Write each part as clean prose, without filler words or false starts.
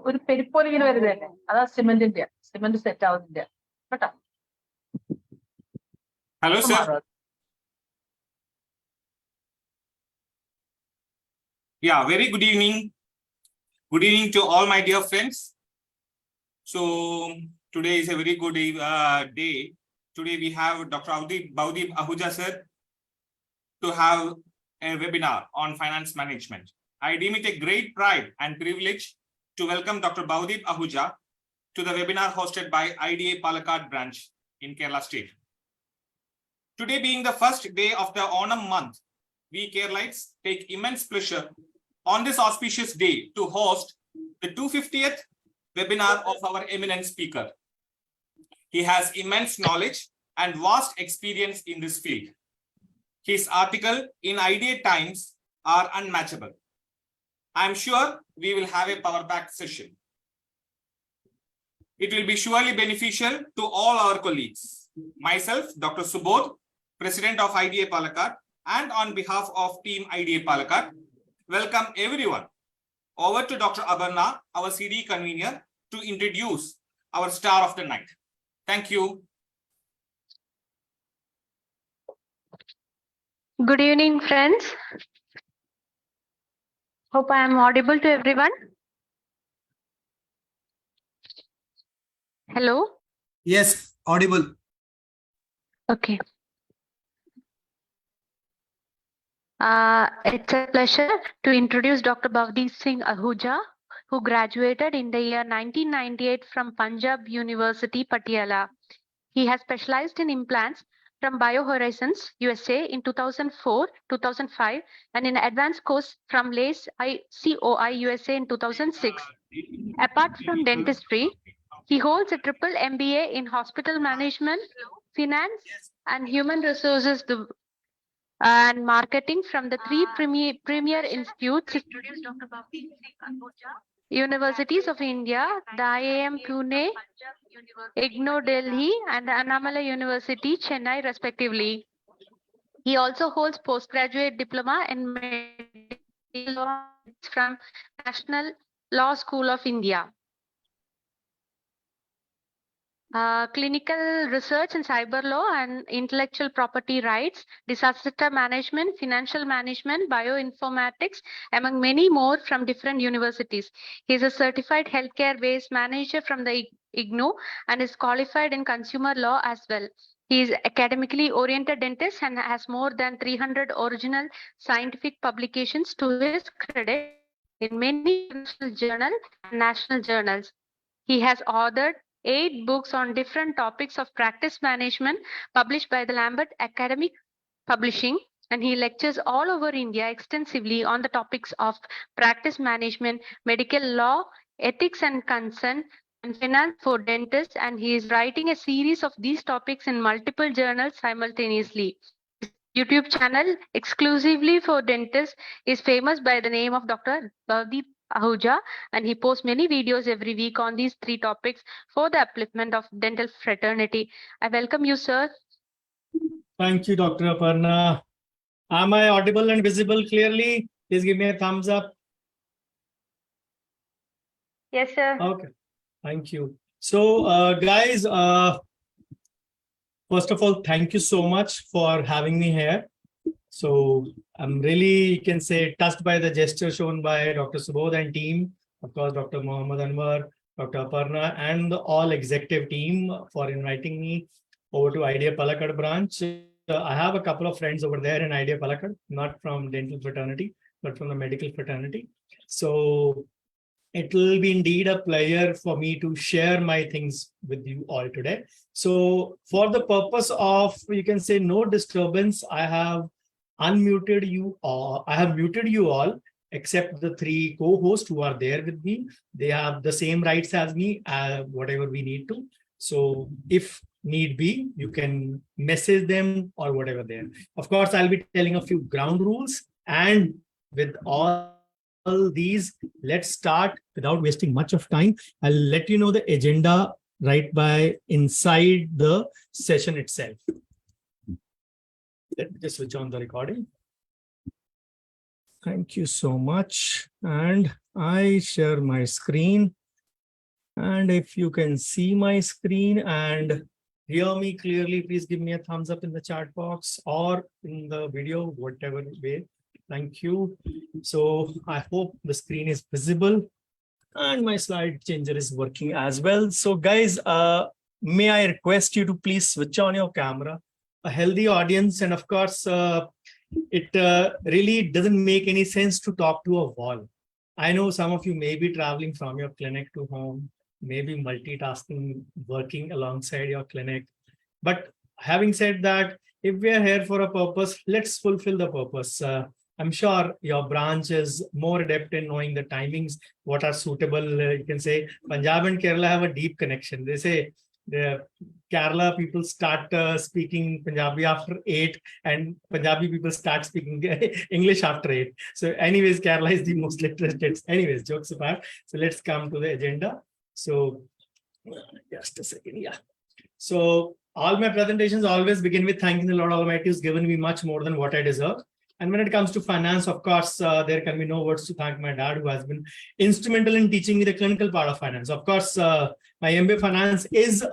ഒരു പെരിപ്പോലെ ഇങ്ങനെ വരുന്നതല്ലേ, അതാ സിമെന്റിന്റെ, സിമെന്റ് സെറ്റ് ആവുന്നില്ല കേട്ടോ. Hello, sir. Yeah, very good evening. Good evening to all my dear friends. So today is a very good day. Today we have Dr. Bowdeep Ahuja sir to have a webinar on finance management. I deem it a great pride and privilege to welcome Dr. Bowdeep Ahuja to the webinar hosted by IDA Palakkad branch in Kerala state. Today being the first day of the Onam month, we Keralites take immense pleasure on this auspicious day to host the 250th webinar of our eminent speaker. He has immense knowledge and vast experience in this field. His article in IDA Times are unmatchable. I am sure we will have a power-packed session. It will be surely beneficial to all our colleagues. Myself, Dr. Subodh, President of IDA Palakkad, and on behalf of Team IDA Palakkad, welcome everyone. Over to Dr. Aparna, our CD convener, to introduce our star of the night. Thank you. Good evening, friends. Hope I am audible to everyone. Hello? Yes, audible. Okay. It's a pleasure to introduce Dr. Bowdeep Singh Ahuja, who graduated in the year 1998 from Punjab University, Patiala. He has specialized in implants from BioHorizons, USA in 2004-2005 and in advanced course from LACE COI USA in 2006. Apart from dentistry, he holds a triple MBA in hospital management, finance, and human resources and marketing from the three premier institutes, Universities of India, the IIM Pune, IGNOU Delhi, and the Annamalai University, Chennai, respectively. He also holds postgraduate diploma in medical law from National Law School of India. Clinical research in cyber law and intellectual property rights, disaster management, financial management, bioinformatics, among many more from different universities. He is a certified healthcare waste manager from the IGNOU and is qualified in consumer law as well. He is academically oriented dentist and has more than 300 original scientific publications to his credit in many international journals and national journals. He has authored 8 books on different topics of practice management published by the Lambert Academic Publishing, and he lectures all over India extensively on the topics of practice management, medical law, ethics and consent, and finance for dentists, and he is writing a series of these topics in multiple journals simultaneously. YouTube channel exclusively for dentists is famous by the name of Dr. Bowdeep Ahuja, and he posts many videos every week on these 3 topics for the upliftment of dental fraternity. I welcome you, sir. Thank you, Dr. Aparna. Am I audible and visible clearly? Please give me a thumbs up. Yes, sir. Okay, thank you. So, guys, first of all, thank you so much for having me here. So I'm really, you can say, touched by the gesture shown by Dr. Subodh and team, of course, Dr. Mohammad Anwar, Dr. Aparna, and the all executive team for inviting me over to IDA Palakkad branch. I have a couple of friends over there in IDA Palakkad, not from dental fraternity, but from the medical fraternity. So it will be indeed a pleasure for me to share my things with you all today. So for the purpose of, you can say, no disturbance, I have unmuted you all. I have muted you all except the 3 co-hosts who are there with me. They have the same rights as me, whatever we need to. So if need be, you can message them or whatever there. Of course, I'll be telling a few ground rules, and with all these, let's start without wasting much of time. I'll let you know the agenda right by inside the session itself. Let me just switch on the recording. Thank you so much. And I share my screen. And if you can see my screen and hear me clearly, please give me a thumbs up in the chat box or in the video, whatever way. Thank you. So I hope the screen is visible and my slide changer is working as well. So guys, may I request you to please switch on your camera, a healthy audience. And of course, it really doesn't make any sense to talk to a wall. I know some of you may be traveling from your clinic to home, maybe multitasking, working alongside your clinic. But having said that, if we are here for a purpose, let's fulfill the purpose. I'm sure your branch is more adept in knowing the timings, what are suitable. You can say Punjab and Kerala have a deep connection. They say the Kerala people start speaking Punjabi after 8 and Punjabi people start speaking English after 8. So anyways, Kerala is the most literate. Anyways, jokes apart. So let's come to the agenda. So just a second, yeah. So all my presentations always begin with thanking the Lord Almighty who's given me much more than what I deserve. And when it comes to finance, of course, there can be no words to thank my dad, who has been instrumental in teaching me the clinical part of finance. Of course, my MBA finance is,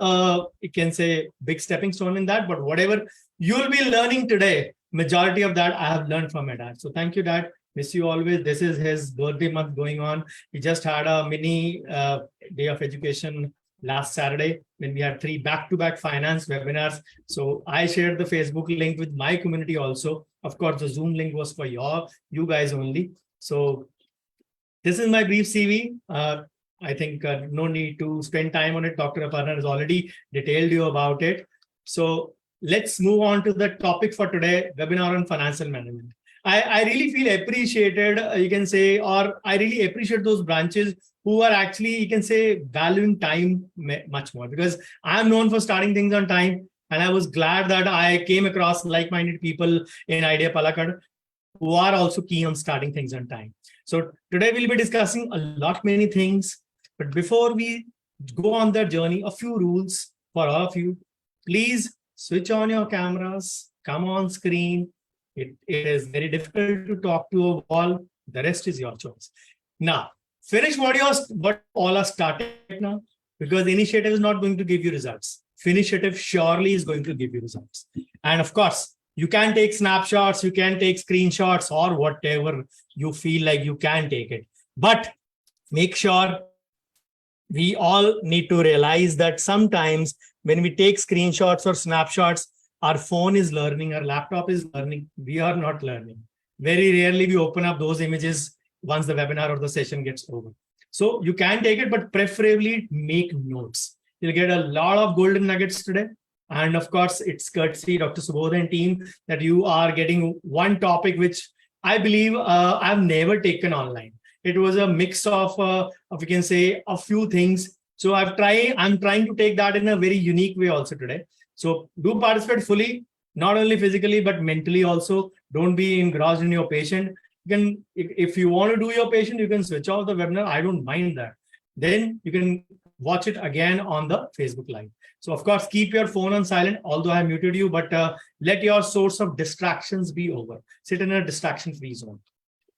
you can say, big stepping stone in that. But whatever you'll be learning today, majority of that I have learned from my dad. So thank you, Dad. Miss you always. This is his birthday month going on. He just had a mini day of education last Saturday when we had 3 back-to-back finance webinars. So I shared the Facebook link with my community also. Of course, the Zoom link was for you guys only. So this is my brief CV. I think no need to spend time on it. Dr. Aparna has already detailed you about it. So let's move on to the topic for today, webinar on financial management. I really feel appreciated, you can say, or I really appreciate those branches who are actually, you can say, valuing time much more, because I'm known for starting things on time. And I was glad that I came across like-minded people in Idea Palakkad who are also keen on starting things on time. So today we'll be discussing many things. But before we go on that journey, a few rules for all of you. Please switch on your cameras, come on screen. It is very difficult to talk to a wall. The rest is your choice. Now, finish what all are started now, because initiative is not going to give you results. Finitiative surely is going to give you results. And of course, you can take snapshots, you can take screenshots, or whatever you feel like you can take it. But make sure we all need to realize that sometimes when we take screenshots or snapshots, our phone is learning, our laptop is learning, we are not learning. Very rarely we open up those images once the webinar or the session gets over. So you can take it, but preferably make notes. You'll get a lot of golden nuggets today. And of course, it's courtesy Dr. Subodh and team that you are getting one topic, which I believe I've never taken online. It was a mix of we can say, a few things. So I'm trying to take that in a very unique way also today. So do participate fully, not only physically, but mentally also. Don't be engrossed in your patient. You can, if you want to do your patient, you can switch off the webinar. I don't mind that. Then you can watch it again on the Facebook Live. So of course, keep your phone on silent, although I muted you, but let your source of distractions be over. Sit in a distraction-free zone.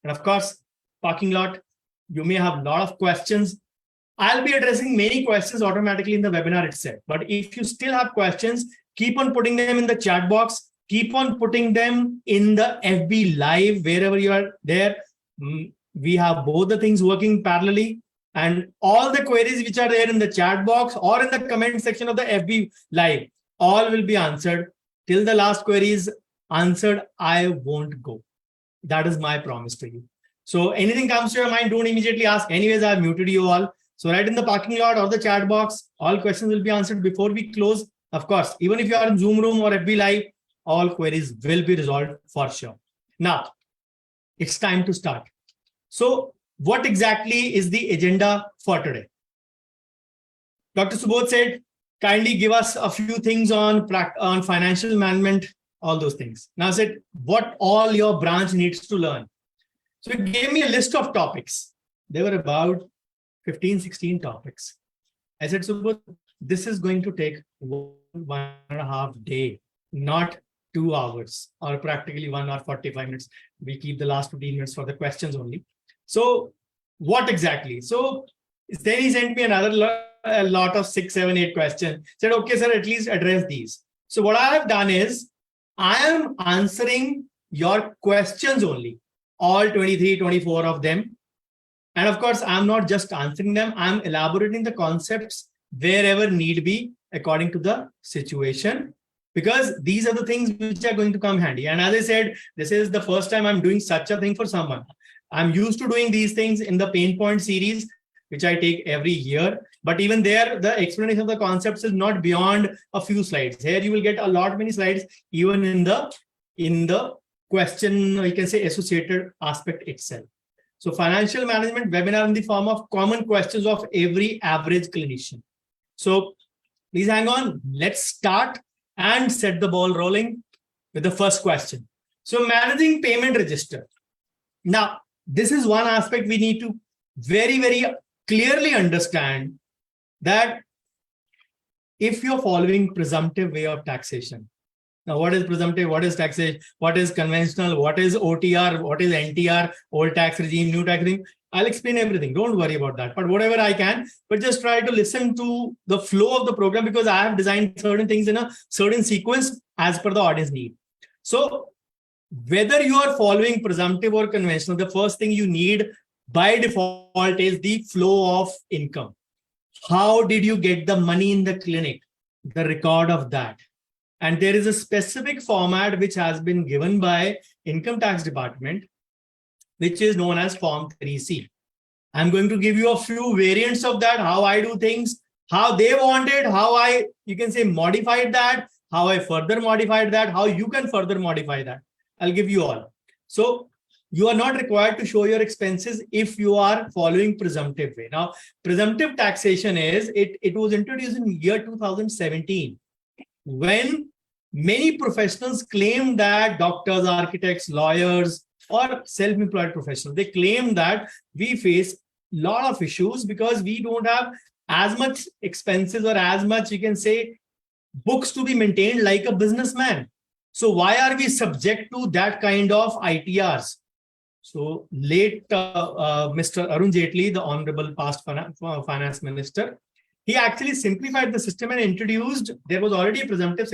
And of course, parking lot, you may have a lot of questions. I'll be addressing many questions automatically in the webinar itself. But if you still have questions, keep on putting them in the chat box. Keep on putting them in the FB Live, wherever you are there. We have both the things working parallelly. And all the queries which are there in the chat box or in the comment section of the FB Live, all will be answered. Till the last query is answered, I won't go. That is my promise to you. So anything comes to your mind, don't immediately ask. Anyways, I've muted you all. So right in the parking lot or the chat box, all questions will be answered before we close. Of course, even if you are in Zoom room or FB Live, all queries will be resolved for sure. Now, it's time to start. So what exactly is the agenda for today? Dr. Subodh said, kindly give us a few things on financial management, all those things. Now I said, what all your branch needs to learn. So he gave me a list of topics. There were about 15, 16 topics. I said, Subodh, this is going to take 1.5 days, not 2 hours or practically 1 hour 45 minutes. We keep the last 15 minutes for the questions only. So what exactly? So then he sent me a lot of 6, 7, 8 questions. Said, okay, sir, at least address these. So what I have done is I am answering your questions only, all 23, 24 of them. And of course, I'm not just answering them. I'm elaborating the concepts wherever need be according to the situation, because these are the things which are going to come handy. And as I said, this is the first time I'm doing such a thing for someone. I'm used to doing these things in the pain point series, which I take every year. But even there, the explanation of the concepts is not beyond a few slides. Here you will get a lot many slides, even in the question, you can say, associated aspect itself. So financial management webinar in the form of common questions of every average clinician. So please hang on. Let's start and set the ball rolling with the first question. So managing payment register. Now, this is one aspect we need to very, very clearly understand, that if you're following presumptive way of taxation. Now, what is presumptive? What is taxation? What is conventional? What is OTR? What is NTR? Old tax regime, new tax regime? I'll explain everything. Don't worry about that. But whatever I can, but just try to listen to the flow of the program, because I have designed certain things in a certain sequence as per the audience need. So whether you are following presumptive or conventional, the first thing you need by default is the flow of income. How did you get the money in the clinic? The record of that. And there is a specific format which has been given by Income Tax Department, which is known as Form 3C. I'm going to give you a few variants of that, how I do things, how they want it, how I, you can say, modified that, how I further modified that, how you can further modify that. I'll give you all. So you are not required to show your expenses if you are following presumptive way. Now, presumptive taxation is, it was introduced in year 2017, when many professionals claim that doctors, architects, lawyers, or self-employed professionals, they claim that we face a lot of issues because we don't have as much expenses or as much, you can say, books to be maintained like a businessman. So why are we subject to that kind of ITRs? So late Mr. Arun Jaitley, the honorable past finance minister, he actually simplified the system and introduced, there was already a presumptive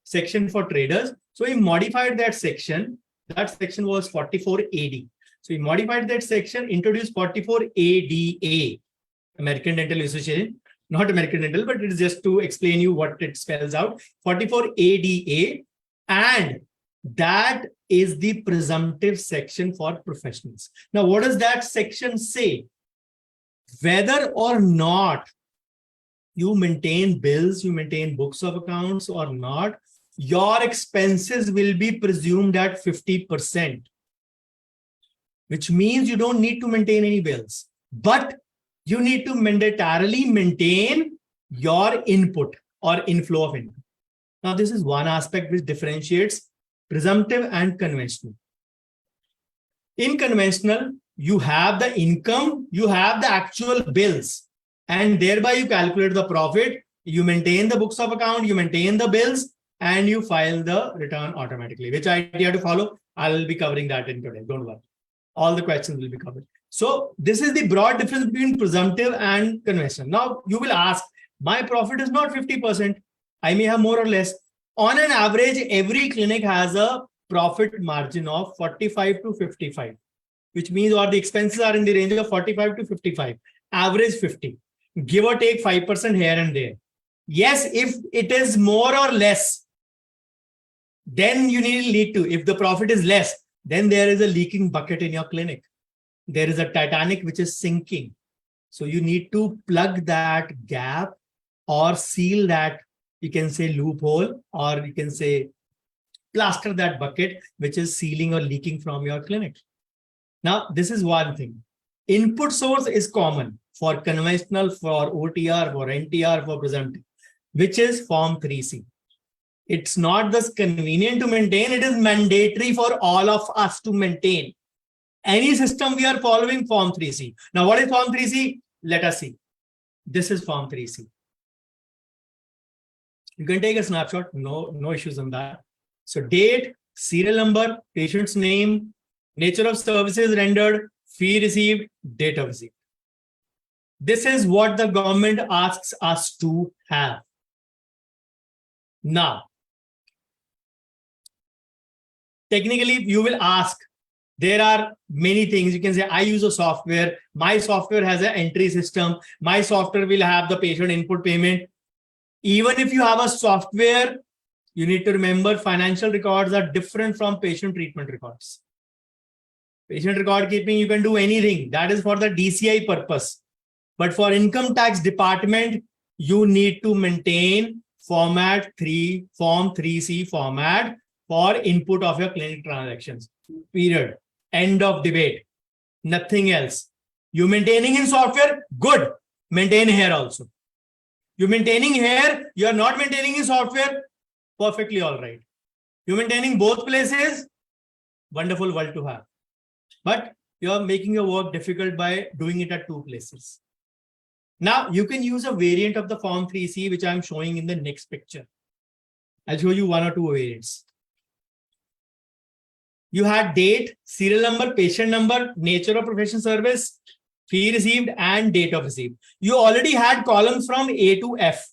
section for traders. So he modified that section. That section was 44AD. So he modified that section, introduced 44ADA, American Dental Association, not American Dental, but it is just to explain you what it spells out, 44ADA. And that is the presumptive section for professionals. Now, what does that section say? Whether or not you maintain bills, you maintain books of accounts or not, your expenses will be presumed at 50%, which means you don't need to maintain any bills, but you need to mandatorily maintain your input or inflow of income. Now, this is one aspect which differentiates presumptive and conventional. In conventional, you have the income, you have the actual bills, and thereby you calculate the profit, you maintain the books of account, you maintain the bills, and you file the return automatically. Which idea to follow? I'll be covering that in today. Don't worry. All the questions will be covered. So this is the broad difference between presumptive and conventional. Now you will ask, my profit is not 50%. I may have more or less. On an average, every clinic has a profit margin of 45 to 55, which means or the expenses are in the range of 45 to 55, average 50. Give or take 5% here and there. Yes, if it is more or less, then you need to. If the profit is less, then there is a leaking bucket in your clinic. There is a Titanic which is sinking. So you need to plug that gap or seal that, you can say, loophole, or you can say plaster that bucket which is sealing or leaking from your clinic. Now, this is one thing. Input source is common for conventional, for OTR, for NTR, for presumptive, which is Form 3C. It's not just convenient to maintain, it is mandatory for all of us to maintain. Any system we are following, Form 3C. Now, what is Form 3C? Let us see. This is Form 3C. You can take a snapshot, no issues on that. So date, serial number, patient's name, nature of services rendered, fee received, date of receipt. This is what the government asks us to have. Now, technically, you will ask, there are many things. You can say, I use a software. My software has an entry system. My software will have the patient input payment. Even if you have a software, you need to remember financial records are different from patient treatment records. Patient record keeping, you can do anything. That is for the DCI purpose. But for income tax department, you need to maintain Form 3C format for input of your clinic transactions. Period. End of debate. Nothing else. You maintaining in software, good. Maintain here also. You maintaining here, you are not maintaining in software, perfectly all right. You maintaining both places, wonderful world to have. But you are making your work difficult by doing it at two places. Now you can use a variant of the Form 3C, which I'm showing in the next picture. I'll show you one or two variants. You had date, serial number, patient number, nature of professional service, fee received, and date of receipt. You already had columns from A to F.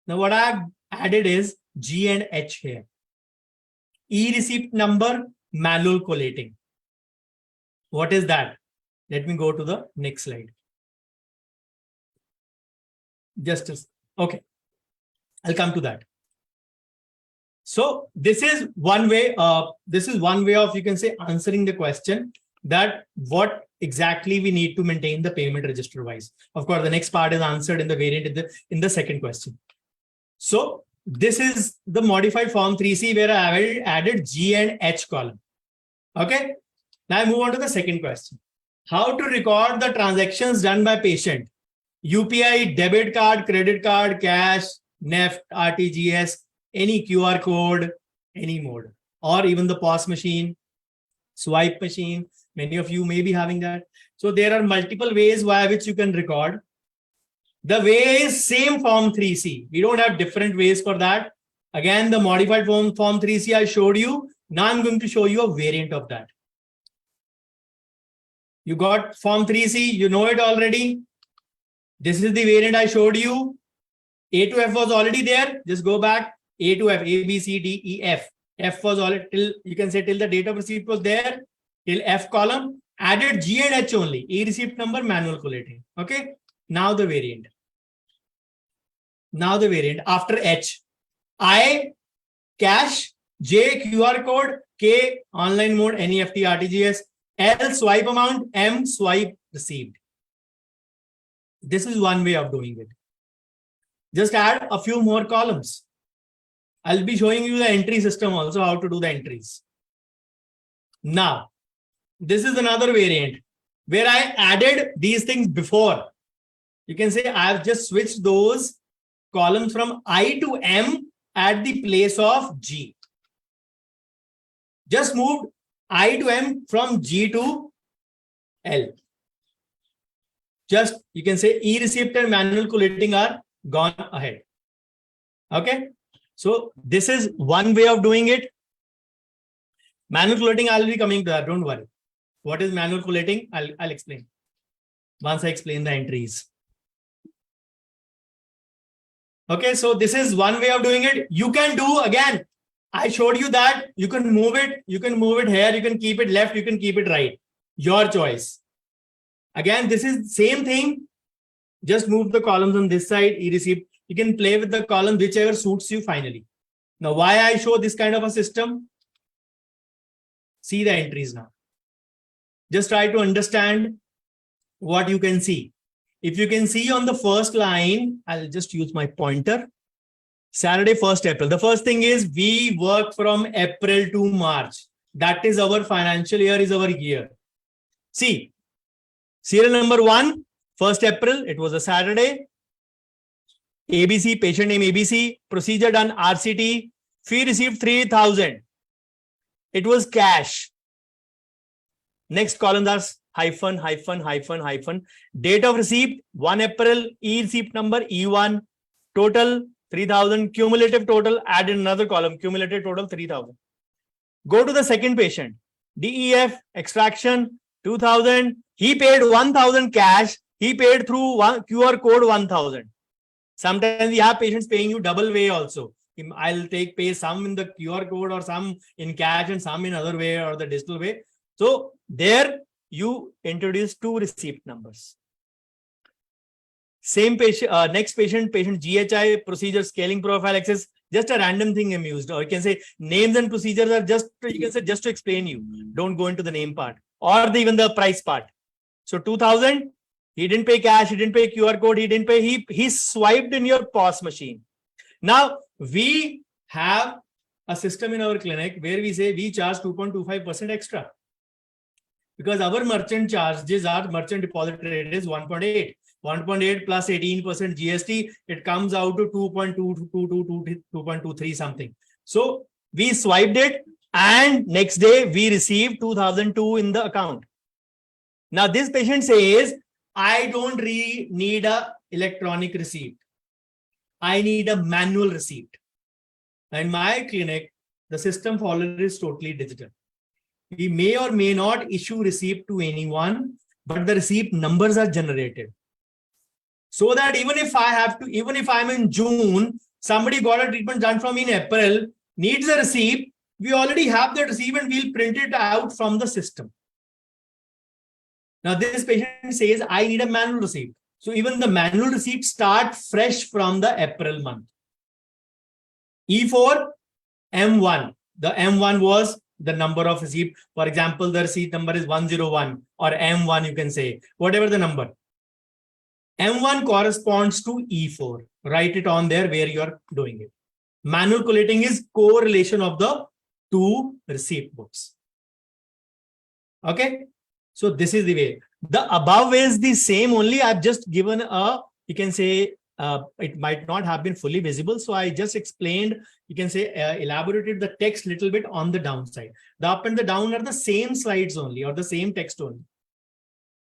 Now what I've added is G and H here. E-receipt number, manual collating. What is that? Let me go to the next slide. Okay. I'll come to that. So this is one way of, you can say, answering the question that what exactly we need to maintain the payment register wise. Of course, the next part is answered in the variant in the second question. So this is the modified Form 3C where I added G and H column. Okay. Now I move on to the second question. How to record the transactions done by patient? UPI, debit card, credit card, cash, NEFT, RTGS, any QR code, any mode, or even the POS machine, swipe machine. Many of you may be having that. So there are multiple ways by which you can record. The way is same Form 3C. We don't have different ways for that. Again, the modified Form 3C I showed you. Now I'm going to show you a variant of that. You got Form 3C, you know it already. This is the variant I showed you. A to F was already there. Just go back. A to F, A, B, C, D, E, F. F was already till, you can say till the date of receipt was there. Till F column. Added G and H only. E-receipt number, manual collating. Okay. Now the variant. Now the variant after H. I, cash. J, QR code. K, online mode, NEFT, RTGS. L, swipe amount. M, swipe received. This is one way of doing it. Just add a few more columns. I'll be showing you the entry system also, how to do the entries. Now, this is another variant where I added these things before. You can say I've just switched those columns from I to M at the place of G. Just moved I to M from G to L. Just, you can say e-receipt and manual collating are gone ahead. Okay. So this is one way of doing it. Manual collating, I'll be coming to that. Don't worry. What is manual collating? I'll explain once I explain the entries. Okay. So this is one way of doing it. You can do again. I showed you that you can move it. You can move it here. You can keep it left. You can keep it right. Your choice. Again, this is same thing. Just move the columns on this side, e-receipt. You can play with the column, whichever suits you finally. Now, why I show this kind of a system? See the entries now. Just try to understand what you can see. If you can see on the first line, I'll just use my pointer. Saturday, 1st April. The first thing is we work from April to March. That is our financial year, is our year. See. Serial number 1, 1st April, it was a Saturday. ABC, patient name ABC, procedure done RCT, fee received 3,000. It was cash. Next columns are hyphen, hyphen, hyphen, hyphen. Date of receipt, 1 April, e-receipt number E1, total 3,000 cumulative total, add in another column, cumulative total 3,000. Go to the second patient, DEF extraction 2,000. He paid 1,000 cash. He paid through one QR code 1,000. Sometimes we have patients paying you double way also. I'll pay some in the QR code or some in cash and some in other way or the digital way. So there you introduce two receipt numbers. Same patient, next patient GHI procedure scaling profile access, just a random thing I'm used. Or you can say names and procedures are just, you can say just to explain you. Don't go into the name part or even the price part. So 2,000, he didn't pay cash, he didn't pay QR code, he didn't pay, he swiped in your POS machine. Now we have a system in our clinic where we say we charge 2.25% extra. Because our merchant charges, our merchant deposit rate is 1.8. 1.8 plus 18% GST, it comes out to 2.23 something. So we swiped it and next day we received 2,002 in the account. Now this patient says, I don't really need a electronic receipt. I need a manual receipt. In my clinic, the system follower is totally digital. We may or may not issue receipt to anyone, but the receipt numbers are generated. So that even if I'm in June, somebody got a treatment done from in April, needs a receipt, we already have that receipt and we'll print it out from the system. Now this patient says, I need a manual receipt. So even the manual receipt start fresh from the April month. E4, M1. The M1 was the number of receipt. For example, the receipt number is 101 or M1, you can say, whatever the number. M1 corresponds to E4. Write it on there where you are doing it. Manual collating is correlation of the two receipt books. Okay. So this is the way. The above is the same, only I've just given a, you can say, it might not have been fully visible. So I just explained, you can say, elaborated the text little bit on the downside. The up and the down are the same slides only or the same text only.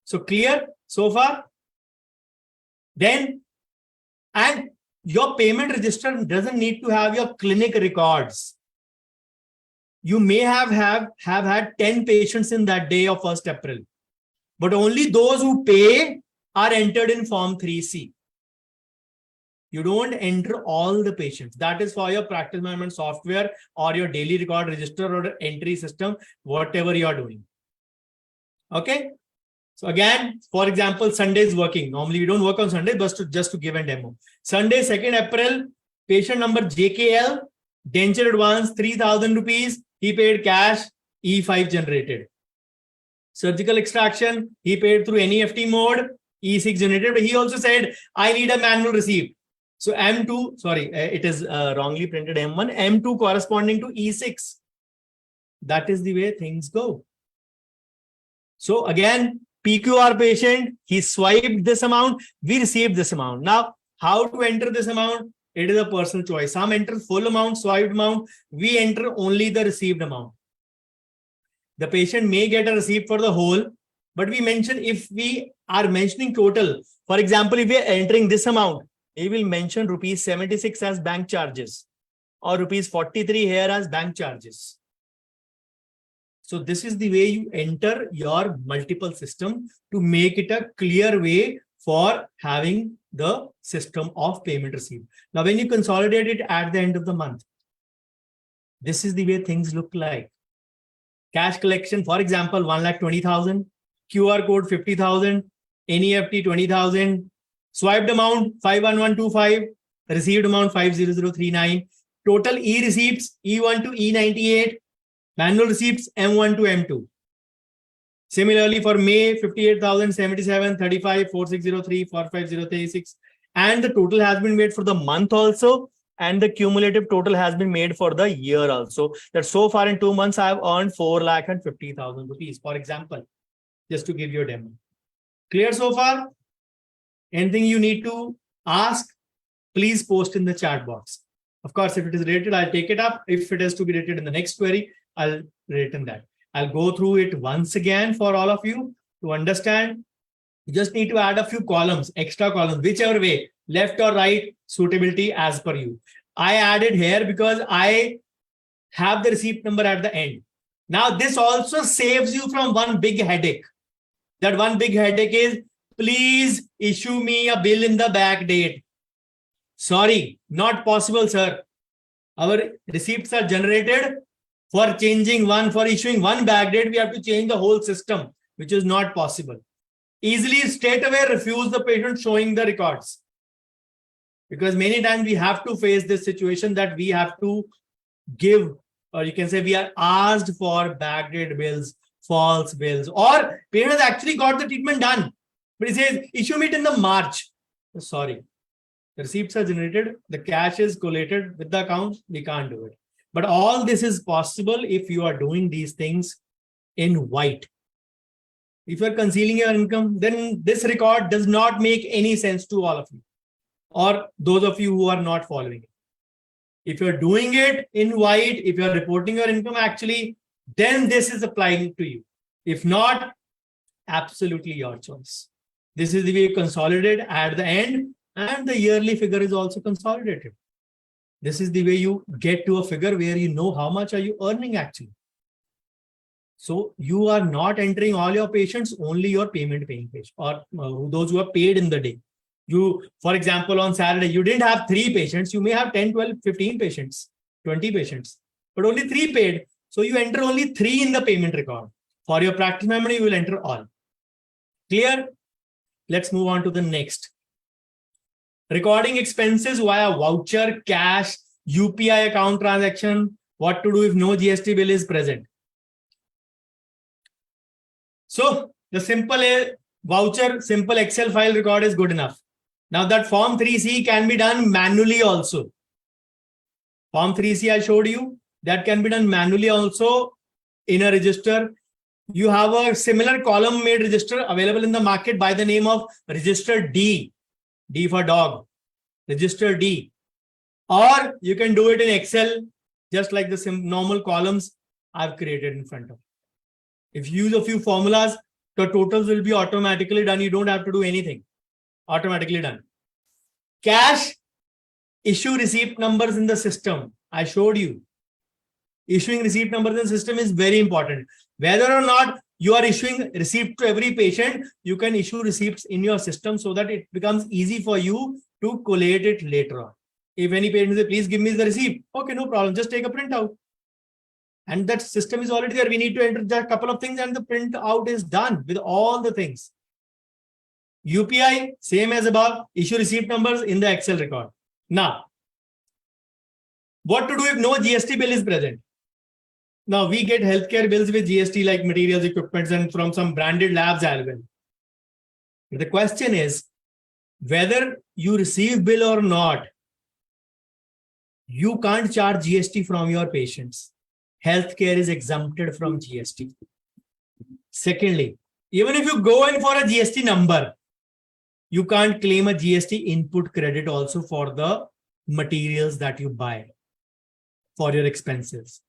So clear so far? Then, and your payment register doesn't need to have your clinic records. You may have had 10 patients in that day of 1st April, but only those who pay are entered in Form 3C. You don't enter all the patients. That is for your practice management software or your daily record register or entry system, whatever you are doing. Okay. So again, for example, Sunday is working. Normally we don't work on Sunday, but just to give a demo. Sunday, 2nd April, patient number JKL, denture advance 3,000 rupees. He paid cash, E5 generated. Surgical extraction, he paid through NEFT mode, E6 generated. But he also said, I need a manual receipt. So M2, sorry, it is wrongly printed M1, M2 corresponding to E6. That is the way things go. So again, PQR patient, he swiped this amount, we received this amount. Now, how to enter this amount? It is a personal choice. Some enter full amount, swiped amount. We enter only the received amount. The patient may get a receipt for the whole, but we mention if we are mentioning total. For example, if we are entering this amount, we will mention rupees 76 as bank charges or rupees 43 here as bank charges. So this is the way you enter your multiple system to make it a clear way for having the system of payment receipt. Now, when you consolidate it at the end of the month, this is the way things look like. Cash collection, for example, 1,20,000, QR code 50,000, NEFT 20,000, swiped amount 51125, received amount 50039, total e-receipts E1 to E98, manual receipts M1 to M2. Similarly, for May, 58,077, 35, 4603, 45036, and the total has been made for the month also, and the cumulative total has been made for the year also. That so far in 2 months, I have earned 4,50,000 rupees, for example, just to give you a demo. Clear so far? Anything you need to ask, please post in the chat box. Of course, if it is rated, I'll take it up. If it has to be rated in the next query, I'll rate in that. I'll go through it once again for all of you to understand. You just need to add a few columns, extra columns, whichever way. left or right suitability as per you. I added here because I have the receipt number at the end. Now, this also saves you from one big headache. That one big headache is, please issue me a bill in the back date. Sorry, not possible, sir. Our receipts are generated for changing one, for issuing one back date. We have to change the whole system, which is not possible. Easily, straight away refuse the patient showing the records. Because many times we have to face this situation that we have to give, or you can say we are asked for backdate bills, false bills, or patient has actually got the treatment done, but he says, issue me it in the March. Sorry, the receipts are generated, the cash is collated with the account, we can't do it. But all this is possible if you are doing these things in white. If you're concealing your income, then this record does not make any sense to all of you, or those of you who are not following it. If you're doing it in white, if you're reporting your income actually, then this is applying to you. If not, absolutely your choice. This is the way you consolidate at the end, and the yearly figure is also consolidated. This is the way you get to a figure where you know how much are you earning actually. So you are not entering all your patients, only your payment paying patients, or those who are paid in the day. You, for example, on Saturday, you didn't have 3 patients. You may have 10, 12, 15 patients, 20 patients, but only 3 paid. So you enter only 3 in the payment record. For your practice memory, you will enter all. Clear? Let's move on to the next. Recording expenses via voucher, cash, UPI account transaction. What to do if no GST bill is present? So the simple voucher, simple Excel file record is good enough. Now that Form 3C can be done manually also. Form 3C I showed you, that can be done manually also in a register. You have a similar column made register available in the market by the name of Register D. D for dog. Register D. Or you can do it in Excel, just like the normal columns I've created in front of you. If you use a few formulas, the totals will be automatically done. You don't have to do anything. Automatically done. Cash, issue receipt numbers in the system. I showed you. Issuing receipt numbers in the system is very important. Whether or not you are issuing receipt to every patient, you can issue receipts in your system so that it becomes easy for you to collate it later on. If any patient says, please give me the receipt. Okay, no problem. Just take a printout. And that system is already there. We need to enter just a couple of things and the printout is done with all the things. UPI, same as above, issue receipt numbers in the Excel record. Now, what to do if no GST bill is present? Now, we get healthcare bills with GST like materials, equipments, and from some branded labs as well. The question is, whether you receive bill or not, you can't charge GST from your patients. Healthcare is exempted from GST. Secondly, even if you go in for a GST number, you can't claim a GST input credit also for the materials that you buy for your expenses.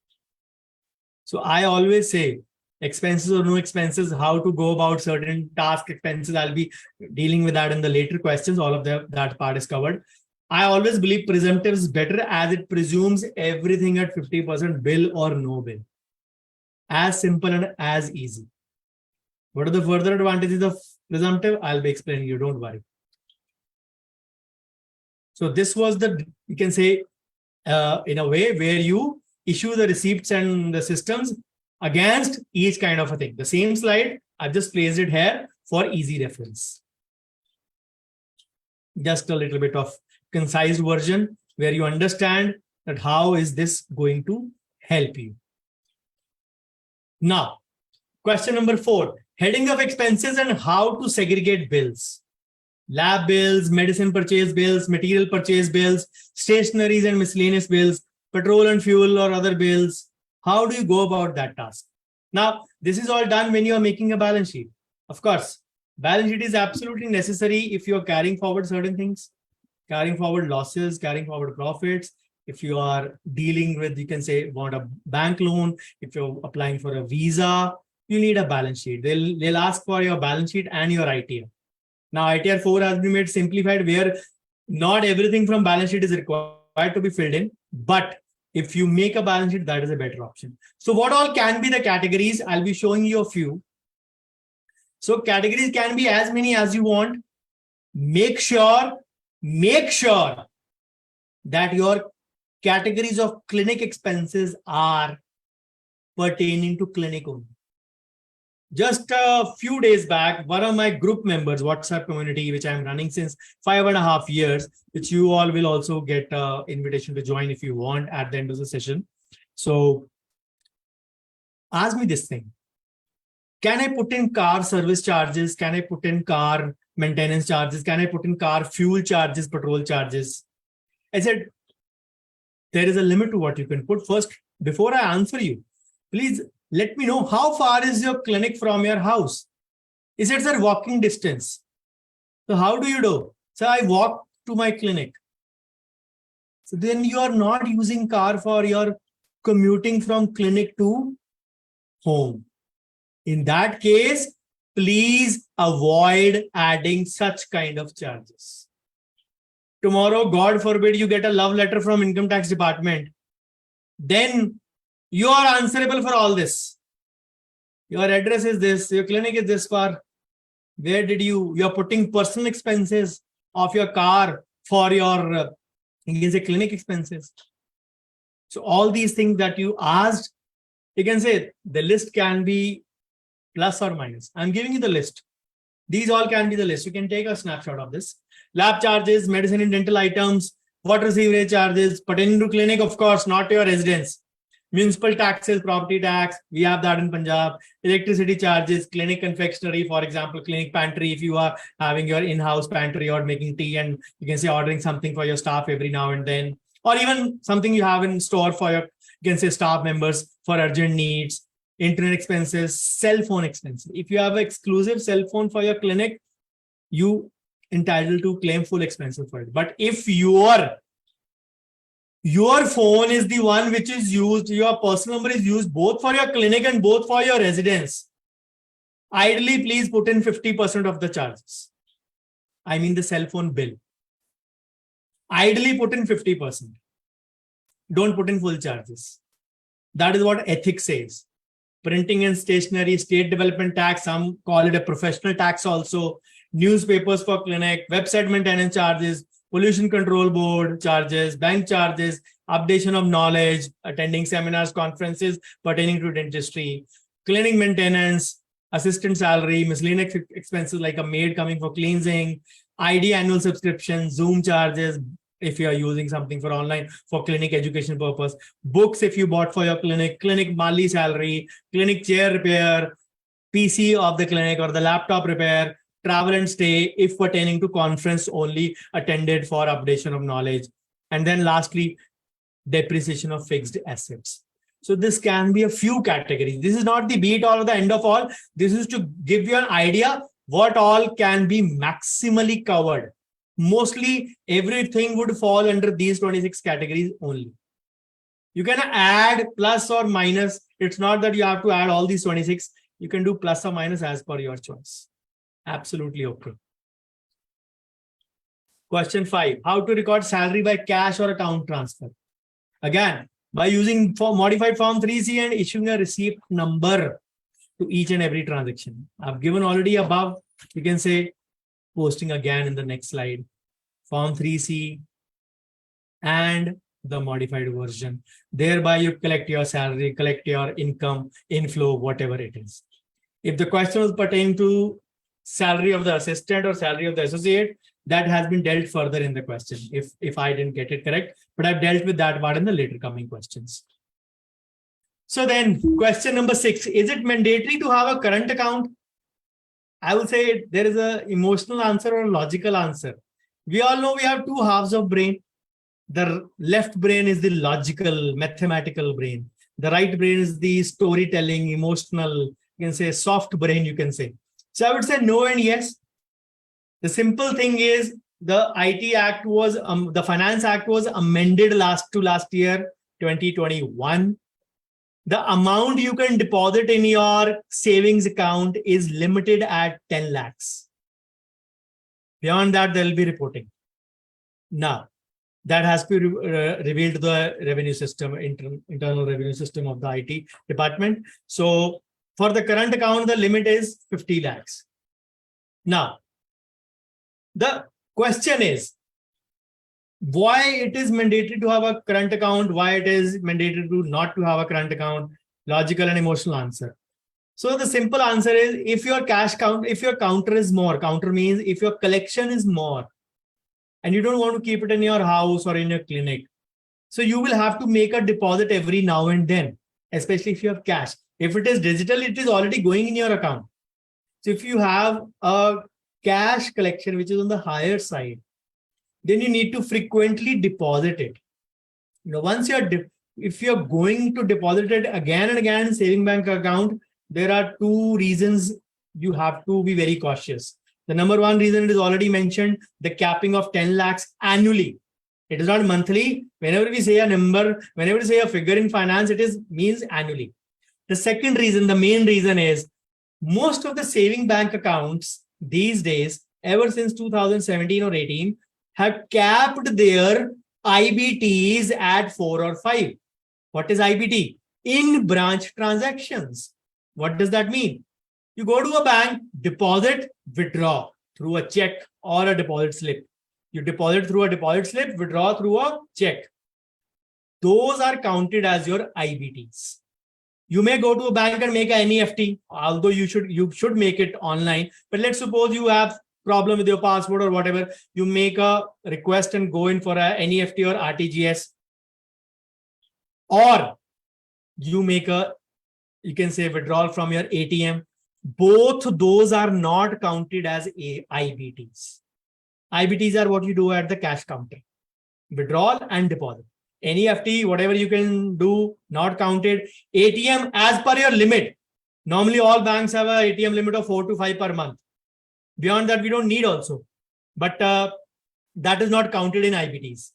So I always say, expenses or no expenses, how to go about certain task expenses. I'll be dealing with that in the later questions. All of that part is covered. I always believe presumptive is better as it presumes everything at 50% bill or no bill. As simple and as easy. What are the further advantages of presumptive? I'll be explaining you, don't worry. So this was the, you can say, in a way where you issue the receipts and the systems against each kind of a thing. The same slide, I've just placed it here for easy reference. Just a little bit of concise version where you understand that how is this going to help you. Now, question number 4, heading of expenses and how to segregate bills. Lab bills, medicine purchase bills, material purchase bills, stationaries and miscellaneous bills, petrol and fuel or other bills. How do you go about that task? Now, this is all done when you are making a balance sheet. Of course, balance sheet is absolutely necessary if you are carrying forward certain things, carrying forward losses, carrying forward profits. If you are dealing with, you can say, want a bank loan, if you're applying for a visa, you need a balance sheet. They'll ask for your balance sheet and your ITR. Now, ITR 4 has been made simplified where Not everything from balance sheet is required to be filled in, but if you make a balance sheet, that is a better option. So what all can be the categories? I'll be showing you a few. So categories can be as many as you want. Make sure that your categories of clinic expenses are pertaining to clinic only. Just a few days back, one of my group members, WhatsApp community, which I'm running since 5.5 years, which you all will also get an invitation to join if you want at the end of the session. So ask me this thing. Can I put in car service charges? Can I put in car maintenance charges? Can I put in car fuel charges, petrol charges? I said, there is a limit to what you can put. First, before I answer you, please let me know how far is your clinic from your house. Is it a walking distance? So how do you do? So I walk to my clinic. So then you are not using car for your commuting from clinic to home. In that case, please avoid adding such kind of charges. Tomorrow, God forbid, you get a love letter from income tax department. Then you are answerable for all this. Your address is this, your clinic is this far. Where did you're putting personal expenses of your car for your, you can say, clinic expenses. So all these things that you asked, you can say the list can be plus or minus. I'm giving you the list. These all can be the list. You can take a snapshot of this. Lab charges, medicine and dental items, water sewerage charges, pertaining to clinic, of course, not to your residence. Municipal taxes, property tax, we have that in Punjab. Electricity charges, clinic confectionery, for example, clinic pantry, if you are having your in-house pantry or making tea and you can say ordering something for your staff every now and then, or even something you have in store for your, you can say, staff members for urgent needs. Internet expenses, cell phone expenses. If you have an exclusive cell phone for your clinic, you entitled to claim full expenses for it. But if your phone is the one which is used, your personal number is used both for your clinic and both for your residence, ideally, please put in 50% of the charges. I mean the cell phone bill. Ideally, put in 50%. Don't put in full charges. That is what ethics says. Printing and stationery, state development tax, some call it a professional tax also, newspapers for clinic, website maintenance charges, pollution control board charges, bank charges, updation of knowledge, attending seminars, conferences pertaining to dentistry, clinic maintenance, assistant salary, miscellaneous expenses like a maid coming for cleansing, ID annual subscription, Zoom charges, if you are using something for online for clinic education purpose, books if you bought for your clinic mali salary, clinic chair repair, PC of the clinic or the laptop repair, travel and stay if pertaining to conference only attended for updation of knowledge. And then lastly, depreciation of fixed assets. So this can be a few categories. This is not the be it all or the end of all. This is to give you an idea what all can be maximally covered. Mostly everything would fall under these 26 categories only. You can add plus or minus. It's not that you have to add all these 26. You can do plus or minus as per your choice. Absolutely okay. Question 5. How to record salary by cash or account transfer? Again, by using modified form 3C and issuing a receipt number to each and every transaction. I've given already above. You can say posting again in the next slide. Form 3C and the modified version. Thereby you collect your salary, collect your income, inflow, whatever it is. If the question was pertaining to salary of the assistant or salary of the associate, that has been dealt further in the question, if I didn't get it correct, but I've dealt with that part in the later coming questions. So then question number 6, is it mandatory to have a current account? I will say there is an emotional answer or a logical answer. We all know we have two halves of brain. The left brain is the logical, mathematical brain. The right brain is the storytelling, emotional, you can say soft brain, you can say. So I would say no and yes. The simple thing is the IT Act was, the Finance Act was amended last year, 2021. The amount you can deposit in your savings account is limited at 10 lakhs. Beyond that, there will be reporting. Now, that has to be revealed to the revenue system, internal revenue system of the IT department. So for the current account, the limit is 50 lakhs. Now, the question is, why it is mandatory to have a current account, why it is mandatory to not to have a current account? Logical and emotional answer. So the simple answer is, if your cash count, if your counter is more, counter means if your collection is more, and you don't want to keep it in your house or in your clinic, so you will have to make a deposit every now and then, especially if you have cash. If it is digital, it is already going in your account. So if you have a cash collection which is on the higher side, then you need to frequently deposit it. Once if you're going to deposit it again and again in saving bank account, there are two reasons you have to be very cautious. The number one reason, it is already mentioned, the capping of 10 lakhs annually. It is not monthly. Whenever we say a number, whenever we say a figure in finance, it means annually. The second reason, the main reason is, most of the saving bank accounts these days, ever since 2017 or 18, have capped their IBTs at 4 or 5. What is IBT? In branch transactions. What does that mean? You go to a bank, deposit, withdraw through a check or a deposit slip. You deposit through a deposit slip, withdraw through a check. Those are counted as your IBTs. You may go to a bank and make an NEFT, although you should make it online. But let's suppose you have problem with your passport or whatever, you make a request and go in for a NEFT or RTGS, or you make a, you can say, withdrawal from your ATM. Both those are not counted as IBTs. IBTs are what you do at the cash counter, withdrawal and deposit. NEFT, whatever you can do, not counted. ATM, as per your limit. Normally all banks have an ATM limit of 4 to 5 per month. Beyond that, we don't need also. But that is not counted in IBTs.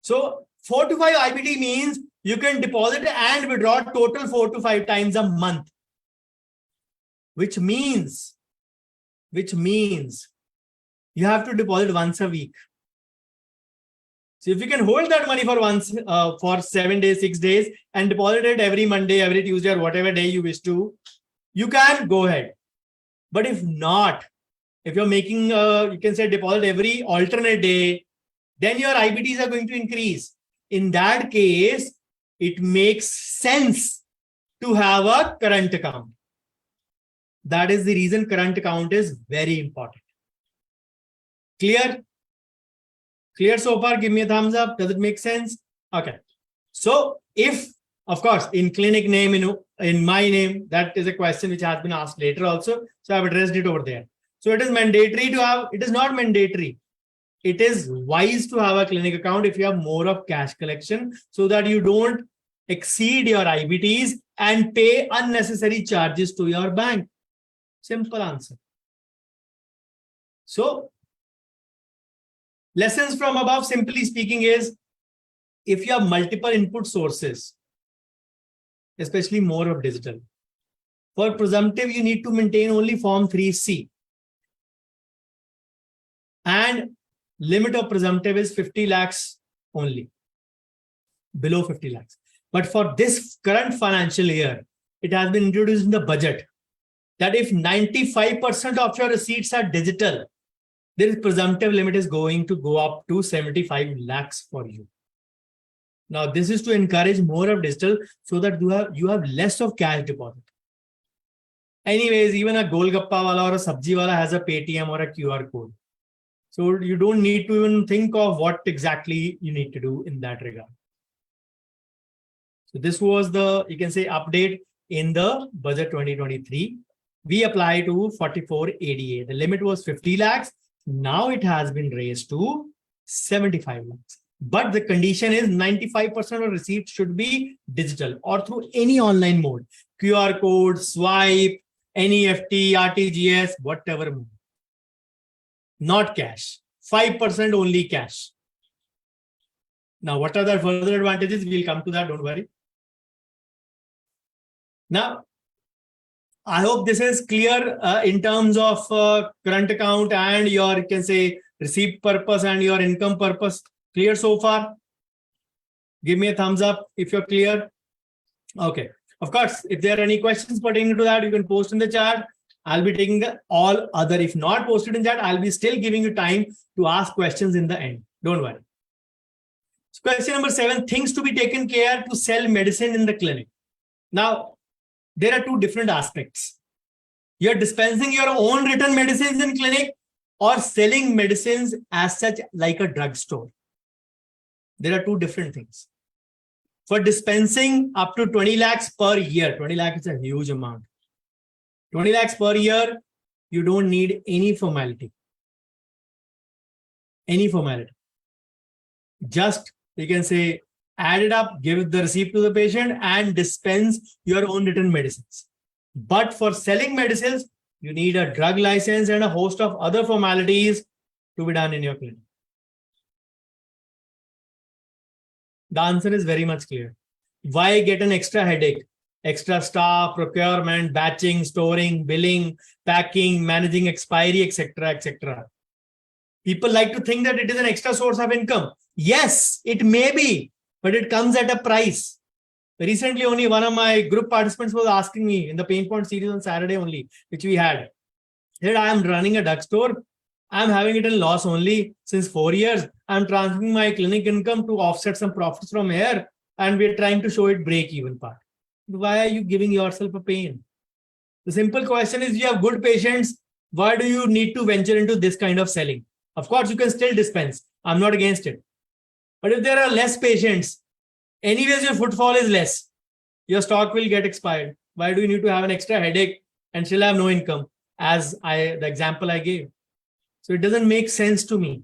So 4 to 5 IBT means you can deposit and withdraw total 4 to 5 times a month. Which means you have to deposit once a week. So if you can hold that money for 7 days, 6 days, and deposit it every Monday, every Tuesday, or whatever day you wish to, you can go ahead. But if not, if you're making, you can say, deposit every alternate day, then your IBTs are going to increase. In that case, it makes sense to have a current account. That is the reason current account is very important. Clear? Clear so far? Give me a thumbs up. Does it make sense? Okay. So if, of course, in clinic name, in my name, that is a question which has been asked later also. So I've addressed it over there. So it is mandatory to have, it is not mandatory. It is wise to have a clinic account if you have more of cash collection, so that you don't exceed your IBTs and pay unnecessary charges to your bank. Simple answer. So lessons from above, simply speaking, is if you have multiple input sources, especially more of digital, for presumptive, you need to maintain only Form 3C. And limit of presumptive is 50 lakhs only, below 50 lakhs. But for this current financial year, it has been introduced in the budget that if 95% of your receipts are digital, this presumptive limit is going to go up to 75 lakhs for you. Now, this is to encourage more of digital so that you have less of cash deposit. Anyways, even a Golgappa wala or a Sabji wala has a Paytm or a QR code. So you don't need to even think of what exactly you need to do in that regard. So this was the, you can say, update in the budget 2023. We apply to 44 ADA. The limit was 50 lakhs. Now it has been raised to 75 lakhs. But the condition is 95% of receipts should be digital or through any online mode. QR code, swipe, NEFT, RTGS, whatever mode. Not cash. 5% only cash. Now, what are the further advantages? We'll come to that, don't worry. Now, I hope this is clear in terms of current account and your, you can say, receipt purpose and your income purpose. Clear so far? Give me a thumbs up if you're clear. Okay. Of course, if there are any questions pertaining to that, you can post in the chat. I'll be taking the all other. If not posted in chat, I'll be still giving you time to ask questions in the end. Don't worry. So question number 7, things to be taken care to sell medicine in the clinic. Now, there are two different aspects. You're dispensing your own written medicines in clinic or selling medicines as such like a drugstore. There are two different things. For dispensing up to 20 lakhs per year, 20 lakhs is a huge amount. 20 lakhs per year, you don't need any formality. Any formality. Just, you can say, add it up, give the receipt to the patient and dispense your own written medicines. But for selling medicines, you need a drug license and a host of other formalities to be done in your clinic. The answer is very much clear. Why get an extra headache? Extra staff, procurement, batching, storing, billing, packing, managing expiry, etc., etc. People like to think that it is an extra source of income. Yes, it may be, but it comes at a price. Recently, only one of my group participants was asking me in the Pain Point series on Saturday only, which we had. He said, I am running a drugstore. I'm having it in loss only since 4 years. I'm transferring my clinic income to offset some profits from here. And we're trying to show it break-even part. Why are you giving yourself a pain? The simple question is, you have good patients. Why do you need to venture into this kind of selling? Of course, you can still dispense. I'm not against it. But if there are less patients, anyways, your footfall is less. Your stock will get expired. Why do you need to have an extra headache and still have no income? As the example I gave. So it doesn't make sense to me.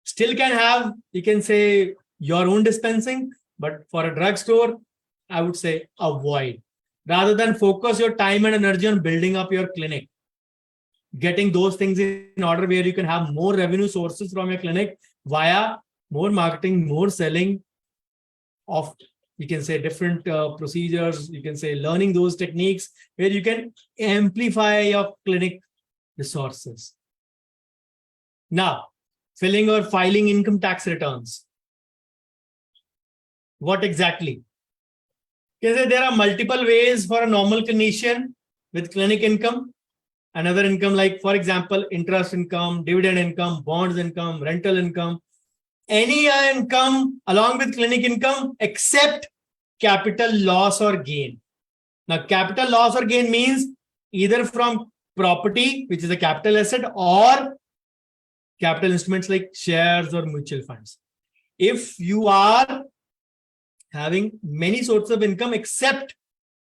Still can have, you can say, your own dispensing, but for a drugstore, I would say avoid. Rather than focus your time and energy on building up your clinic. Getting those things in order where you can have more revenue sources from your clinic via more marketing, more selling of, you can say, different procedures. You can say learning those techniques where you can amplify your clinic resources. Now, filling or filing income tax returns. What exactly? There are multiple ways for a normal clinician with clinic income. Another income like, for example, interest income, dividend income, bonds income, rental income. Any income along with clinic income except capital loss or gain. Now, capital loss or gain means either from property, which is a capital asset, or capital instruments like shares or mutual funds. If you are having many sources of income except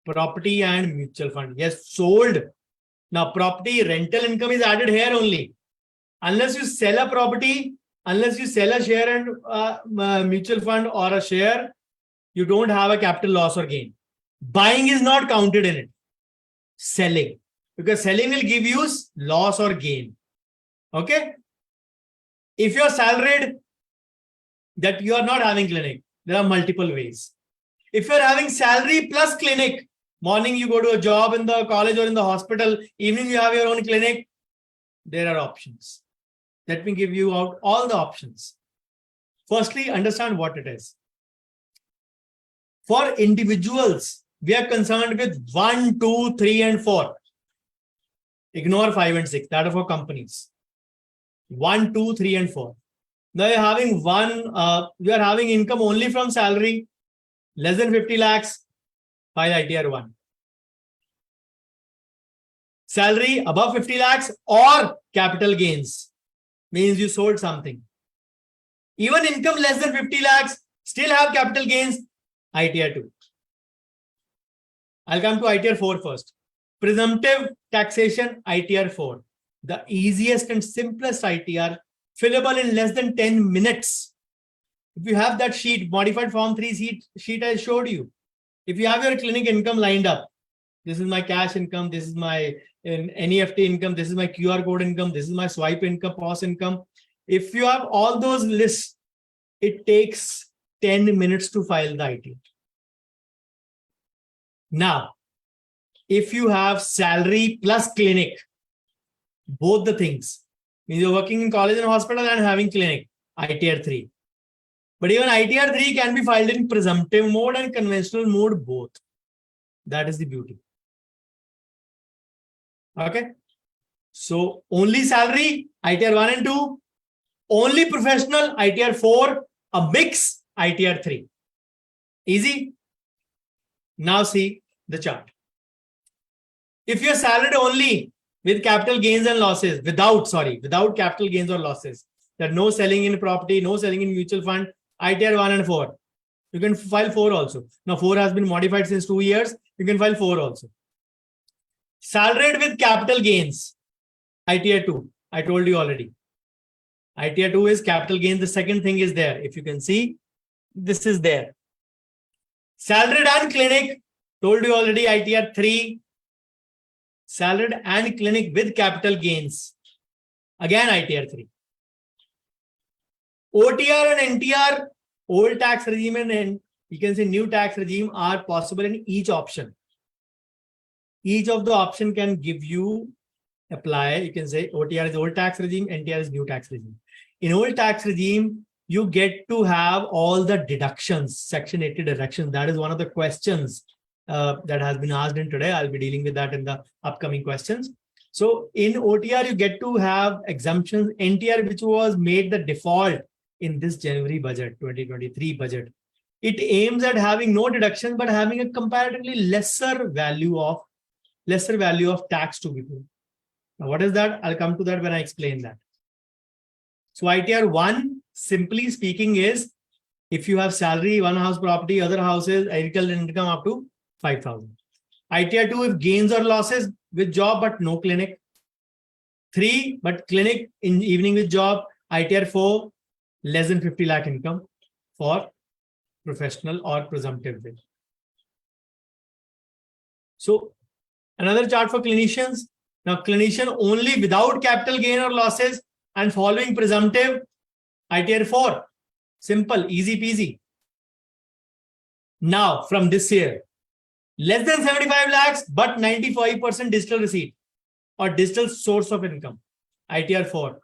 property and mutual fund, yes, sold. Now, property rental income is added here only. Unless you sell a property, unless you sell a share and mutual fund or a share, you don't have a capital loss or gain. Buying is not counted in it. Selling, because selling will give you loss or gain. Okay. If you're salaried, that you are not having clinic, there are multiple ways. If you're having salary plus clinic, morning you go to a job in the college or in the hospital, evening you have your own clinic, there are options. Let me give you out all the options. Firstly, understand what it is. For individuals, we are concerned with 1, 2, 3, and 4. Ignore 5 and 6. That are for companies. 1, 2, 3, and 4. Now you're having you are having income only from salary, less than 50 lakhs, file ITR 1. Salary above 50 lakhs or capital gains, means you sold something. Even income less than 50 lakhs, still have capital gains, ITR 2. I'll come to ITR 4 first. Presumptive taxation, ITR 4. The easiest and simplest ITR, fillable in less than 10 minutes. If you have that sheet, modified form 3 sheet I showed you. If you have your clinic income lined up, this is my cash income, this is my NEFT income, this is my QR code income, this is my swipe income, POS income. If you have all those lists, it takes 10 minutes to file the ITR. Now, if you have salary plus clinic, both the things, means you're working in college and hospital and having clinic, ITR 3. But even ITR 3 can be filed in presumptive mode and conventional mode both. That is the beauty. Okay. So only salary, ITR 1 and 2. Only professional, ITR 4. A mix, ITR 3. Easy. Now see the chart. If you're salaried only with capital gains and losses, without capital gains or losses, that no selling in property, no selling in mutual fund, ITR 1 and 4. You can file 4 also. Now 4 has been modified since 2 years. You can file 4 also. Salaried with capital gains, ITR 2. I told you already. ITR 2 is capital gains. The second thing is there. If you can see, this is there. Salaried and clinic, told you already, ITR 3. Salaried and clinic with capital gains, again ITR 3. OTR and NTR, old tax regime and you can say new tax regime are possible in each option. Each of the option can give you apply. You can say OTR is old tax regime, NTR is new tax regime. In old tax regime, you get to have all the deductions, section 80 deductions. That is one of the questions that has been asked in today. I'll be dealing with that in the upcoming questions. So in OTR, you get to have exemptions. NTR, which was made the default in this January budget, 2023 budget, it aims at having no deduction, but having a comparatively lesser value of tax to be paid. Now, what is that? I'll come to that when I explain that. So ITR 1, simply speaking, is if you have salary, one house property, other houses, agricultural income up to 5,000. ITR 2, if gains or losses with job but no clinic. 3, but clinic in evening with job. ITR 4, less than 50 lakh income for professional or presumptive will. So another chart for clinicians. Now clinician only without capital gain or losses and following presumptive, ITR 4. Simple, easy peasy. Now from this year, less than 75 lakhs, but 95% digital receipt or digital source of income, ITR 4.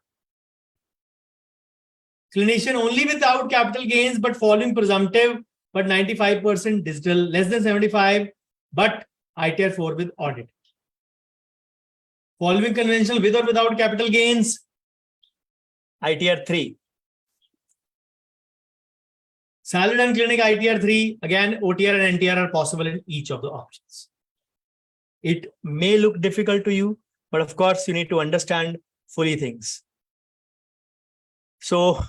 Clinician only without capital gains, but following presumptive, but 95% digital, less than 75, but ITR 4 with audit. Following conventional with or without capital gains, ITR 3. Salaried and clinic, ITR 3. Again, OTR and NTR are possible in each of the options. It may look difficult to you, but of course, you need to understand fully things. So,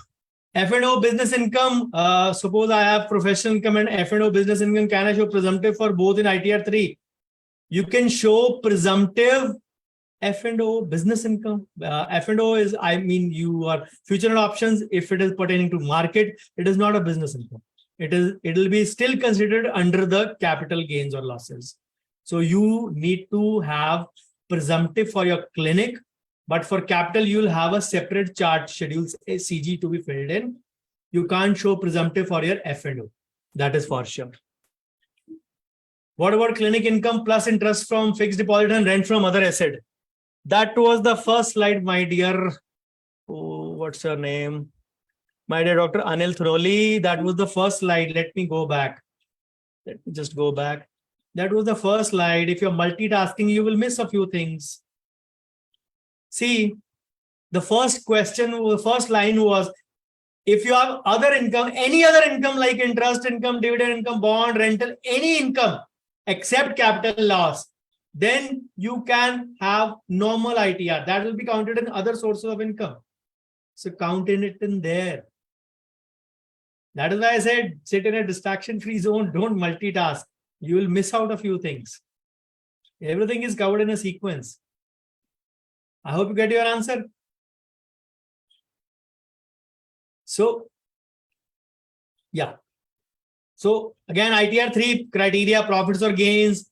F&O business income, suppose I have professional income and F&O business income, can I show presumptive for both in ITR 3? You can show presumptive F&O business income. F&O is, I mean, you are future options. If it is pertaining to market, it is not a business income. It'll be still considered under the capital gains or losses. So you need to have presumptive for your clinic, but for capital, you'll have a separate chart schedules CG to be filled in. You can't show presumptive for your F&O. That is for sure. What about clinic income plus interest from fixed deposit and rent from other asset? That was the first slide, my dear. Oh, what's her name? My dear Dr. Anil Throli. That was the first slide. Let me go back. Let me just go back. That was the first slide. If you're multitasking, you will miss a few things. See, the first question, the first line was, if you have other income, any other income like interest income, dividend income, bond, rental, any income except capital loss, then you can have normal ITR. That will be counted in other sources of income. So count in it in there. That is why I said, sit in a distraction-free zone. Don't multitask. You will miss out a few things. Everything is covered in a sequence. I hope you get your answer. So, yeah. So again, ITR 3 criteria, profits or gains.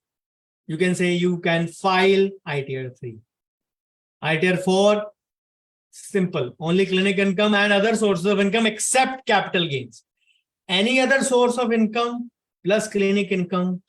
You can say you can file ITR 3. ITR 4, simple. Only clinic income and other sources of income except capital gains. Any other source of income plus clinic income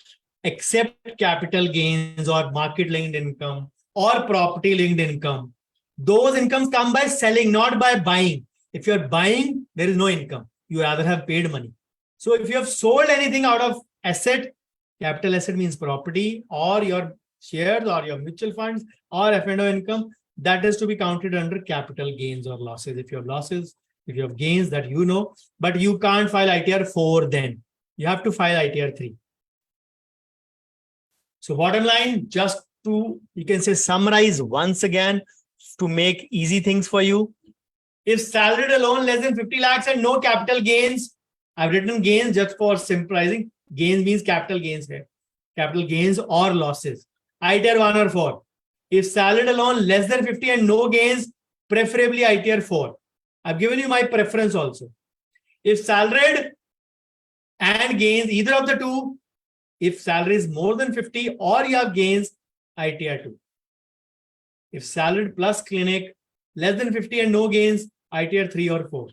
except capital gains or market linked income or property linked income. Those incomes come by selling, not by buying. If you're buying, there is no income. you rather have paid money. So if you have sold anything out of asset, capital asset means property or your shares or your mutual funds or F&O income, that is to be counted under capital gains or losses. If you have losses, if you have gains, that you know, but you can't file ITR 4 then. You have to file ITR 3. So bottom line, just to, you can say, summarize once again to make easy things for you. If salaried alone less than 50 lakhs and no capital gains, I've written gains just for simplifying. Gains means capital gains here. Capital gains or losses. ITR 1 or 4. If salaried alone less than 50 and no gains, preferably ITR 4. I've given you my preference also. If salaried and gains, either of the two, if salary is more than 50 or you have gains, ITR 2. If salaried plus clinic, less than 50 and no gains, ITR 3 or 4.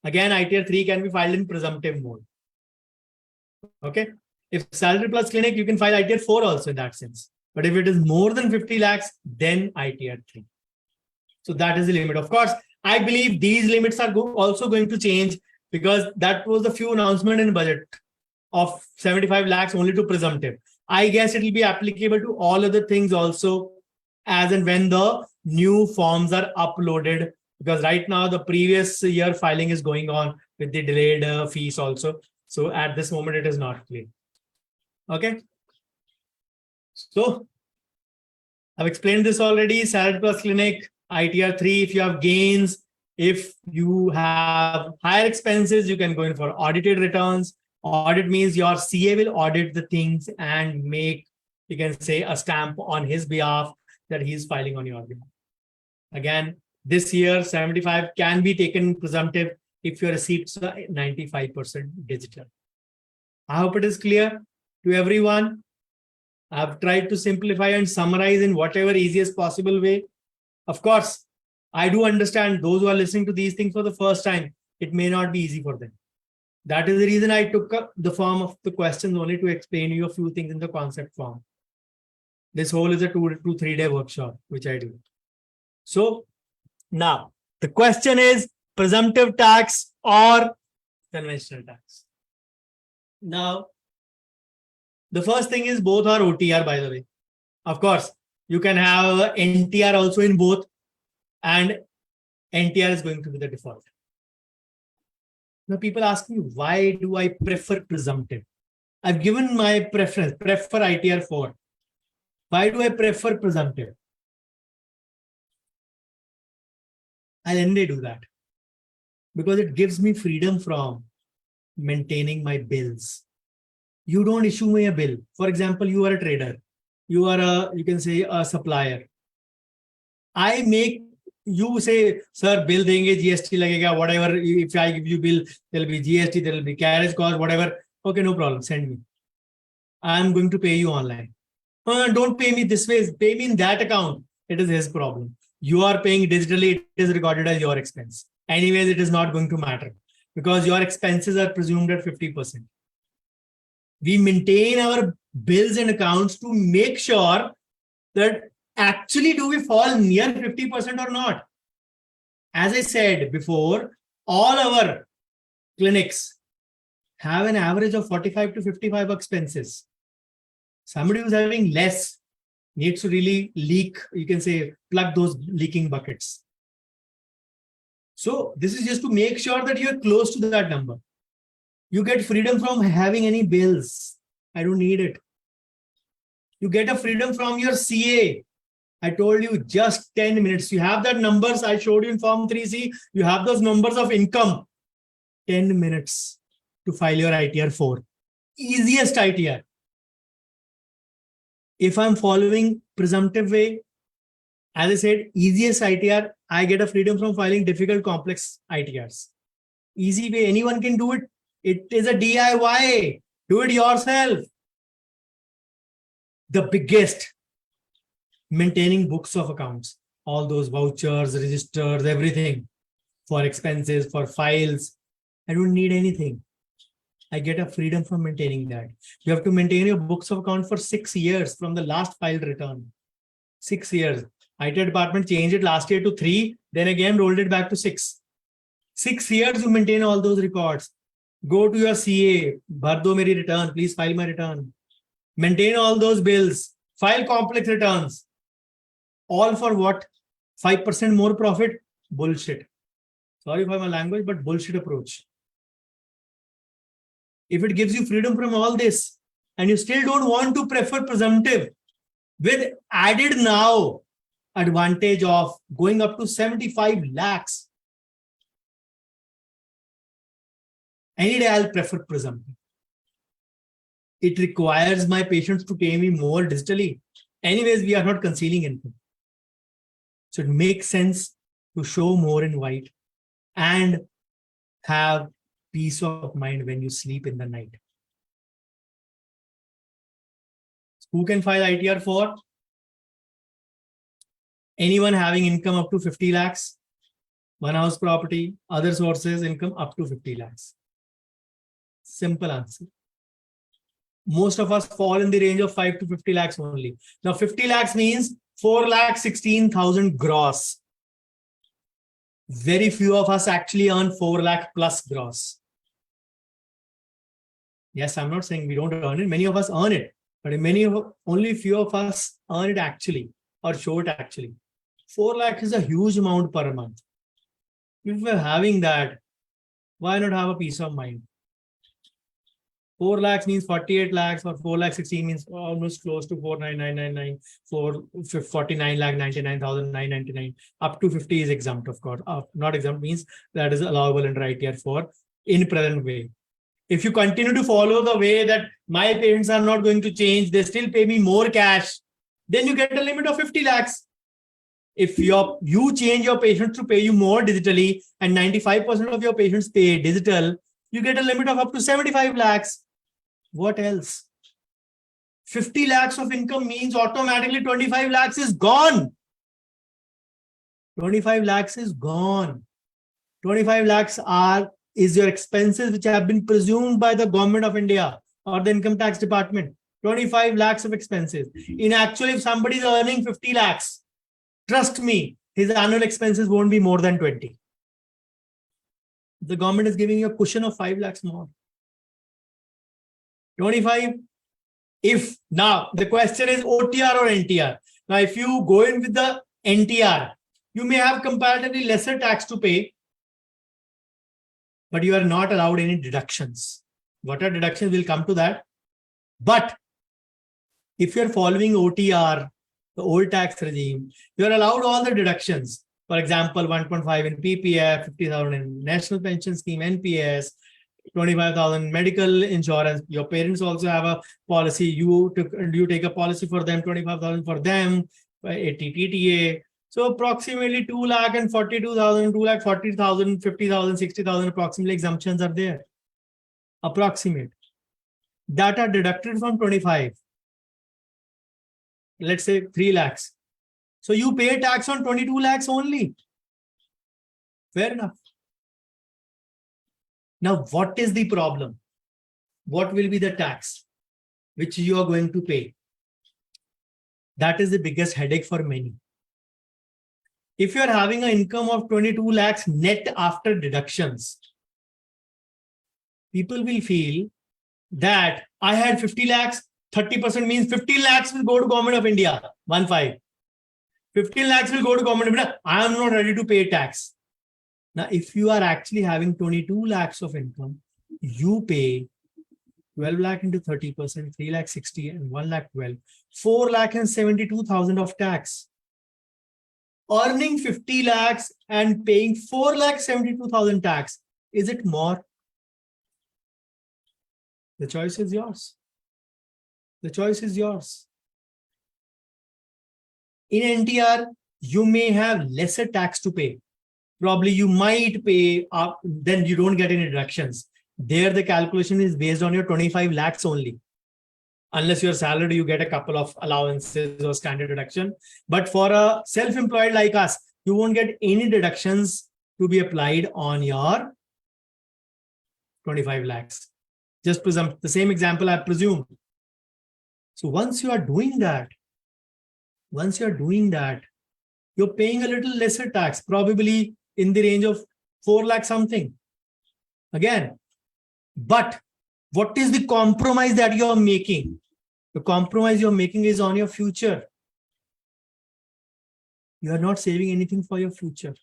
Again, ITR 3 can be filed in presumptive mode. Okay. If salary plus clinic, you can file ITR 4 also in that sense. But if it is more than 50 lakhs, then ITR 3. So that is the limit. Of course, I believe these limits are also going to change because that was the few announcement in budget of 75 lakhs only to presumptive. I guess it will be applicable to all other things also as and when the new forms are uploaded, because right now the previous year filing is going on with the delayed fees also. So at this moment, it is not clear. Okay. So I've explained this already. Salaried plus clinic, ITR 3 if you have gains. If you have higher expenses, you can go in for audited returns. Audit means your CA will audit the things and make, you can say, a stamp on his behalf that he's filing on your behalf. Again, this year 75 can be taken presumptive if your receipts are 95% digital. I hope it is clear to everyone. I've tried to simplify and summarize in whatever easiest possible way. Of course, I do understand those who are listening to these things for the first time, it may not be easy for them. That is the reason I took up the form of the questions only to explain you a few things in the concept form. This whole is a 2 to 3 day workshop, which I do. So now the question is presumptive tax or conventional tax. Now, the first thing is both are OTR, by the way. Of course, you can have NTR also in both, and NTR is going to be the default. Now, people ask me, why do I prefer presumptive? I've given my preference, prefer ITR 4. Why do I prefer presumptive? I'll end day do that. Because it gives me freedom from maintaining my bills. You don't issue me a bill. For example, you are a trader. You are a, you can say, a supplier. I make, you say, sir, bill denge, GST lagega, whatever. If I give you bill, there will be GST, there will be carriage cost, whatever. Okay, no problem. Send me. I'm going to pay you online. Don't pay me this way. Pay me in that account. It is his problem. You are paying digitally. It is recorded as your expense. Anyways, it is not going to matter because your expenses are presumed at 50%. We maintain our bills and accounts to make sure that actually do we fall near 50% or not. As I said before, all our clinics have an average of 45 to 55 expenses. Somebody who's having less needs to really leak, you can say, plug those leaking buckets. So this is just to make sure that you're close to that number. You get freedom from having any bills. I don't need it. You get a freedom from your CA. I told you just 10 minutes. You have that numbers I showed you in Form 3C. You have those numbers of income. 10 minutes to file your ITR 4. Easiest ITR. If I'm following presumptive way, as I said, easiest ITR, I get a freedom from filing difficult, complex ITRs. Easy way, anyone can do it. It is a DIY. Do it yourself. The biggest, maintaining books of accounts, all those vouchers, registers, everything for expenses, for files. I don't need anything. I get a freedom from maintaining that. You have to maintain your books of account for 6 years from the last filed return. 6 years. IT department changed it last year to 3, then again rolled it back to 6. 6 years you maintain all those records. Go to your CA, bhar do meri return, please file my return. Maintain all those bills, file complex returns. All for what? 5% more profit? Bullshit. Sorry for my language, but bullshit approach. If it gives you freedom from all this, and you still don't want to prefer presumptive, with added now advantage of going up to 75 lakhs, any day I'll prefer presumptive. It requires my patients to pay me more digitally. Anyways, we are not concealing anything. So it makes sense to show more in white and have peace of mind when you sleep in the night. Who can file ITR for? Anyone having income up to 50 lakhs, one house property, other sources income up to 50 lakhs. Simple answer. Most of us fall in the range of 5 to 50 lakhs only. Now 50 lakhs means 4,16,000 gross. Very few of us actually earn 4 lakh plus gross. Yes, I'm not saying we don't earn it. Many of us earn it, but only few of us earn it actually or show it actually. 4 lakh is a huge amount per month. If we're having that, why not have a peace of mind? 4 lakhs means 48 lakhs, or 4 lakh 16 means almost close to 49999, 49 lakh 99,999. Up to 50 is exempt, of course. Not exempt means that is allowable under ITR for in present way. If you continue to follow the way that my parents are not going to change, they still pay me more cash, then you get a limit of 50 lakhs. If you change your patients to pay you more digitally and 95% of your patients pay digital, you get a limit of up to 75 lakhs. What else? 50 lakhs of income means automatically 25 lakhs is gone. 25 lakhs is gone. 25 lakhs is your expenses which have been presumed by the government of India or the income tax department. 25 lakhs of expenses. In actually, if somebody is earning 50 lakhs, trust me, his annual expenses won't be more than 20. The government is giving you a cushion of 5 lakhs more. 25. If now the question is OTR or NTR. Now, if you go in with the NTR, you may have comparatively lesser tax to pay, but you are not allowed any deductions. What are deductions? We'll come to that. But if you're following OTR, the old tax regime, you're allowed all the deductions. For example, 1.5 in PPF, 50,000 in National Pension Scheme, NPS, 25,000 medical insurance. Your parents also have a policy. You take a policy for them, 25,000 for them, 80 TTA. So approximately 2,42,000, 2,40,000, 50,000, 60,000 approximately exemptions are there. Approximate. That are deducted from 25. Let's say 3 lakhs. So you pay tax on 22 lakhs only. Fair enough. Now, what is the problem? What will be the tax which you are going to pay? That is the biggest headache for many. If you are having an income of 22 lakhs net after deductions, people will feel that I had 50 lakhs, 30% means 15 lakhs will go to Government of India, 1.5. 15 lakhs will go to Government of India. I am not ready to pay tax. Now, if you are actually having 22 lakhs of income, you pay 12 lakh into 30%, 3 lakh 60 and 1 lakh 12, 4 lakh and 72,000 of tax. Earning 50 lakhs and paying 4 lakh 72,000 tax. Is it more? The choice is yours. The choice is yours. In NTR, you may have lesser tax to pay. Probably you might pay up, then you don't get any deductions. There, the calculation is based on your 25 lakhs only. Unless you're salaried, you get a couple of allowances or standard deduction. But for a self-employed like us, you won't get any deductions to be applied on your 25 lakhs. Just presume the same example I presume. So once you are doing that, you're paying a little lesser tax, probably in the range of 4 lakh something. Again, but what is the compromise that you are making? The compromise you're making is on your future. You are not saving anything for your future.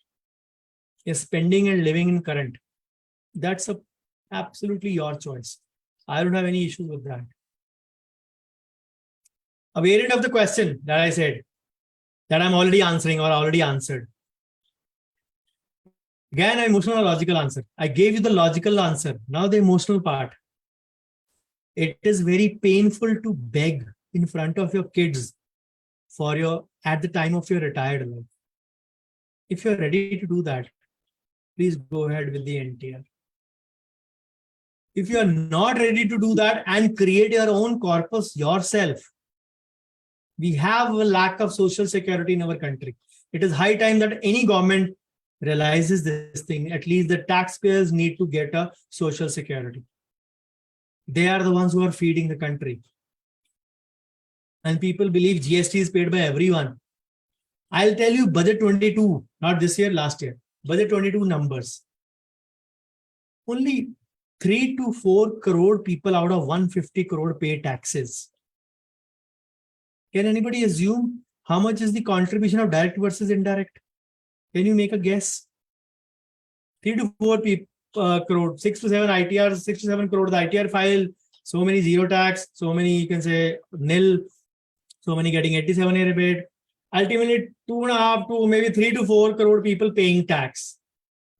You're spending and living in current. That's absolutely your choice. I don't have any issues with that. A variant of the question that I said, that I'm already answering or already answered. Again, emotional or logical answer. I gave you the logical answer. Now the emotional part. It is very painful to beg in front of your kids at the time of your retired life. If you're ready to do that, please go ahead with the NTR. If you are not ready to do that and create your own corpus yourself, we have a lack of social security in our country. It is high time that any government realizes this thing. At least the taxpayers need to get a social security. They are the ones who are feeding the country. And people believe GST is paid by everyone. I'll tell you budget 22, not this year, last year. Budget 22 numbers. Only 3 to 4 crore people out of 150 crore pay taxes. Can anybody assume how much is the contribution of direct versus indirect? Can you make a guess? 3 to 4 crore, 6 to 7 ITRs, 6 to 7 crore, the ITR file, so many zero tax, so many you can say nil, so many getting 87A rebate. Ultimately 2.5 to maybe 3 to 4 crore people paying tax.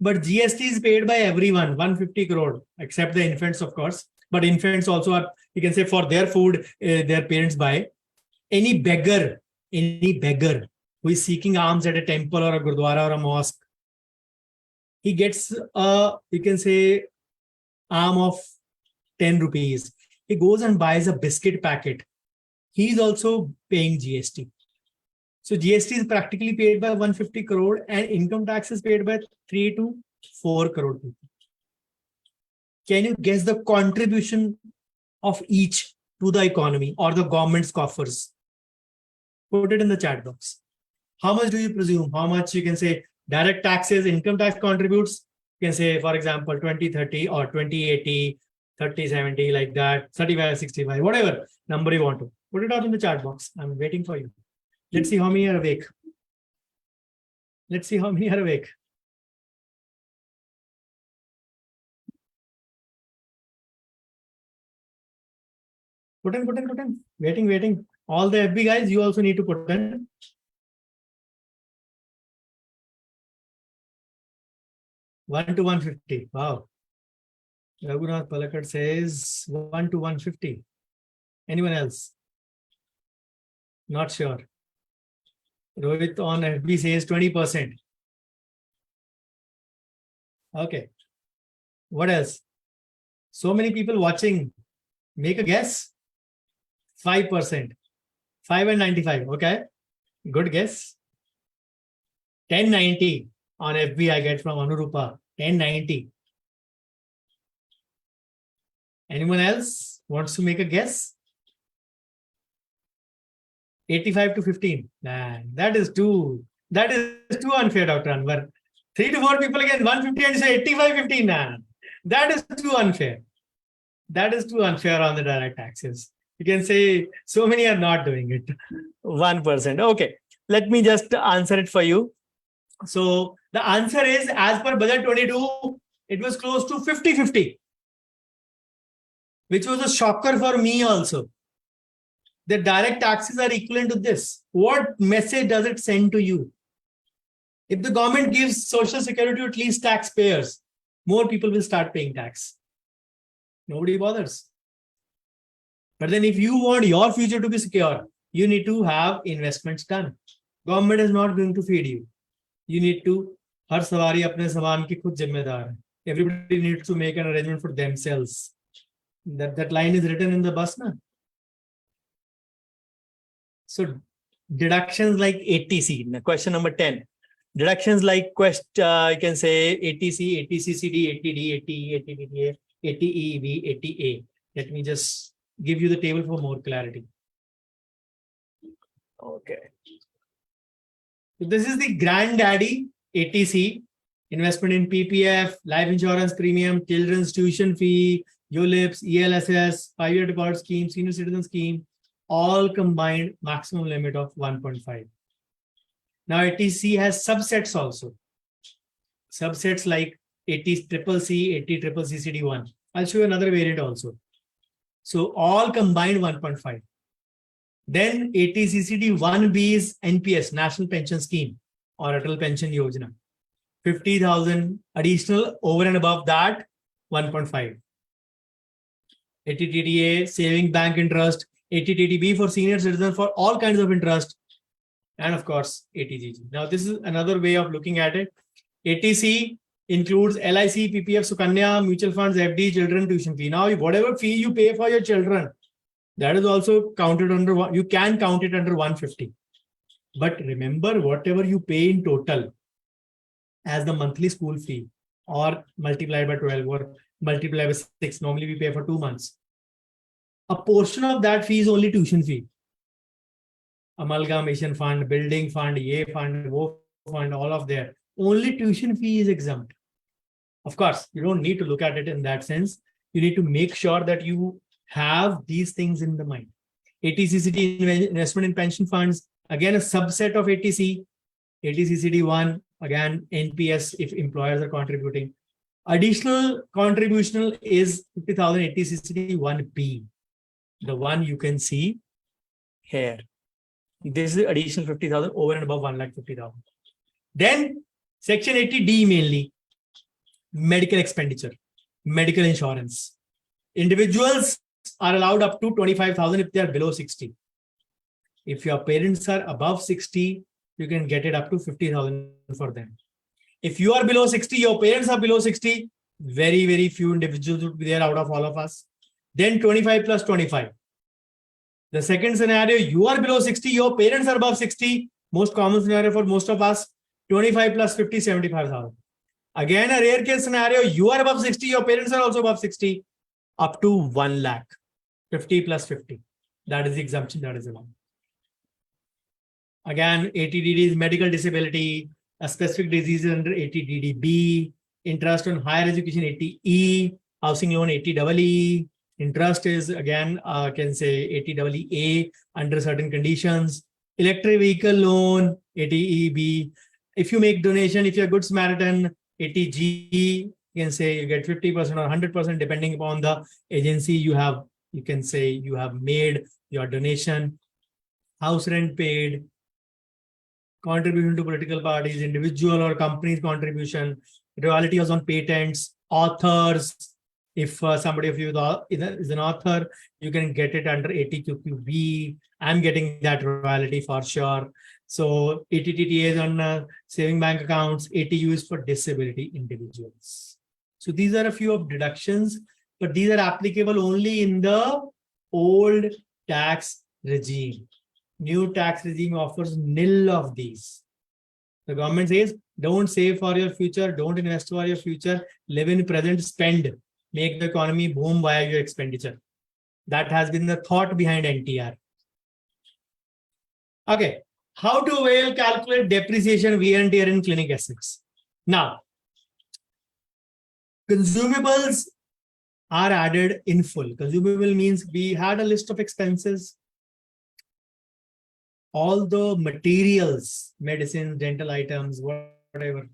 But GST is paid by everyone, 150 crore, except the infants, of course. But infants also are, you can say, for their food, their parents buy. Any beggar who is seeking alms at a temple or a gurdwara or a mosque, he gets a, you can say, alms of 10 rupees. He goes and buys a biscuit packet. He is also paying GST. So GST is practically paid by 150 crore and income tax is paid by 3 to 4 crore people. Can you guess the contribution of each to the economy or the government's coffers? Put it in the chat box. How much do you presume? How much you can say direct taxes, income tax contributes? You can say, for example, 2030 or 2080, 3070, like that, 3565, whatever number you want to. Put it out in the chat box. I'm waiting for you. Let's see how many are awake. Let's see how many are awake. Put in. Waiting. All the FB guys, you also need to put in. 1 to 150. Wow. Raghunath Palakkad says 1 to 150. Anyone else? Not sure. Rohit on FB says 20%. Okay. What else? So many people watching. Make a guess. 5%. 5 and 95. Okay. Good guess. 1090 on FB I get from Anurupa. 1090. Anyone else wants to make a guess? 85 to 15. Nah, that is too unfair, Dr. Anwar. 3 to 4 people again, 150 and say 85, 15. Nah, that is too unfair. That is too unfair on the direct taxes. You can say so many are not doing it. 1%. Okay. Let me just answer it for you. So the answer is, as per budget 22, it was close to 50-50, which was a shocker for me also. The direct taxes are equivalent to this. What message does it send to you? If the government gives social security to at least taxpayers, more people will start paying tax. Nobody bothers. But then if you want your future to be secure, you need to have investments done. Government is not going to feed you. You need to, har savari apne saman ki khud zimmedar hai. Everybody needs to make an arrangement for themselves. That line is written in the bus, na? So deductions like ATC, question number 10. Deductions like you can say ATC, ATCCD, ATD, ATE, ATDA, ATEV, ATA. Let me just give you the table for more clarity. Okay. So this is the granddaddy ATC. investment in PPF, life insurance premium, children's tuition fee, ULIPs, ELSS, 5-year deposit scheme, senior citizen scheme, all combined maximum limit of 1.5. Now, ATC has subsets also. Subsets like ATCCC, ATCCCD1. I'll show you another variant also. So all combined 1.5. Then ATCCD1B is NPS, National Pension Scheme, or Atal Pension Yojana. 50,000 additional over and above that, 1.5. ATTDA, saving bank interest, ATTDB for senior citizens for all kinds of interest, and of course, ATGG. Now, this is another way of looking at it. ATC includes LIC, PPF, Sukanya, mutual funds, FD, children tuition fee. Now, whatever fee you pay for your children, that is also counted under one. You can count it under 150. But remember, whatever you pay in total as the monthly school fee, or multiplied by 12 or multiplied by 6, normally we pay for 2 months. A portion of that fee is only tuition fee. Amalgamation fund, building fund, ye fund, wo fund, all of that. Only tuition fee is exempt. Of course, you don't need to look at it in that sense. You need to make sure that you have these things in the mind. ATCCD, investment in pension funds, again a subset of ATC. ATCCD1, again NPS if employers are contributing. Additional contributional is 50,000 ATCCD1B, the one you can see here. This is additional 50,000 over and above 1,50,000. Then section 80D mainly, medical expenditure, medical insurance. Individuals are allowed up to 25,000 if they are below 60. If your parents are above 60, you can get it up to 50,000 for them. If you are below 60, your parents are below 60, very, very few individuals would be there out of all of us. Then 25 plus 25. The second scenario, you are below 60, your parents are above 60. Most common scenario for most of us, 25 plus 50, 75,000. Again, a rare case scenario, you are above 60, your parents are also above 60, up to 1 lakh, 50 plus 50. That is the exemption that is allowed. Again, ATDD is medical disability, a specific disease under ATDDB, interest on higher education, ATE, housing loan, ATEE. Interest is again, can say ATEEA under certain conditions. Electric vehicle loan, ATEB. If you make donation, if you're a good Samaritan, ATG, you can say you get 50% or 100% depending upon the agency you have. You can say you have made your donation. House rent paid, contribution to political parties, individual or company's contribution, royalties on patents, authors. If somebody of you is an author, you can get it under ATQQB. I'm getting that royalty for sure. So ATTTA is on saving bank accounts, ATU is for disability individuals. So these are a few of deductions, but these are applicable only in the old tax regime. New tax regime offers nil of these. The government says, don't save for your future, don't invest for your future, live in present, spend, make the economy boom via your expenditure. That has been the thought behind NTR. Okay, how to calculate depreciation, wear and tear in clinic assets. Now, consumables are added in full. Consumable means we had a list of expenses. All the materials, medicine, dental items, whatever,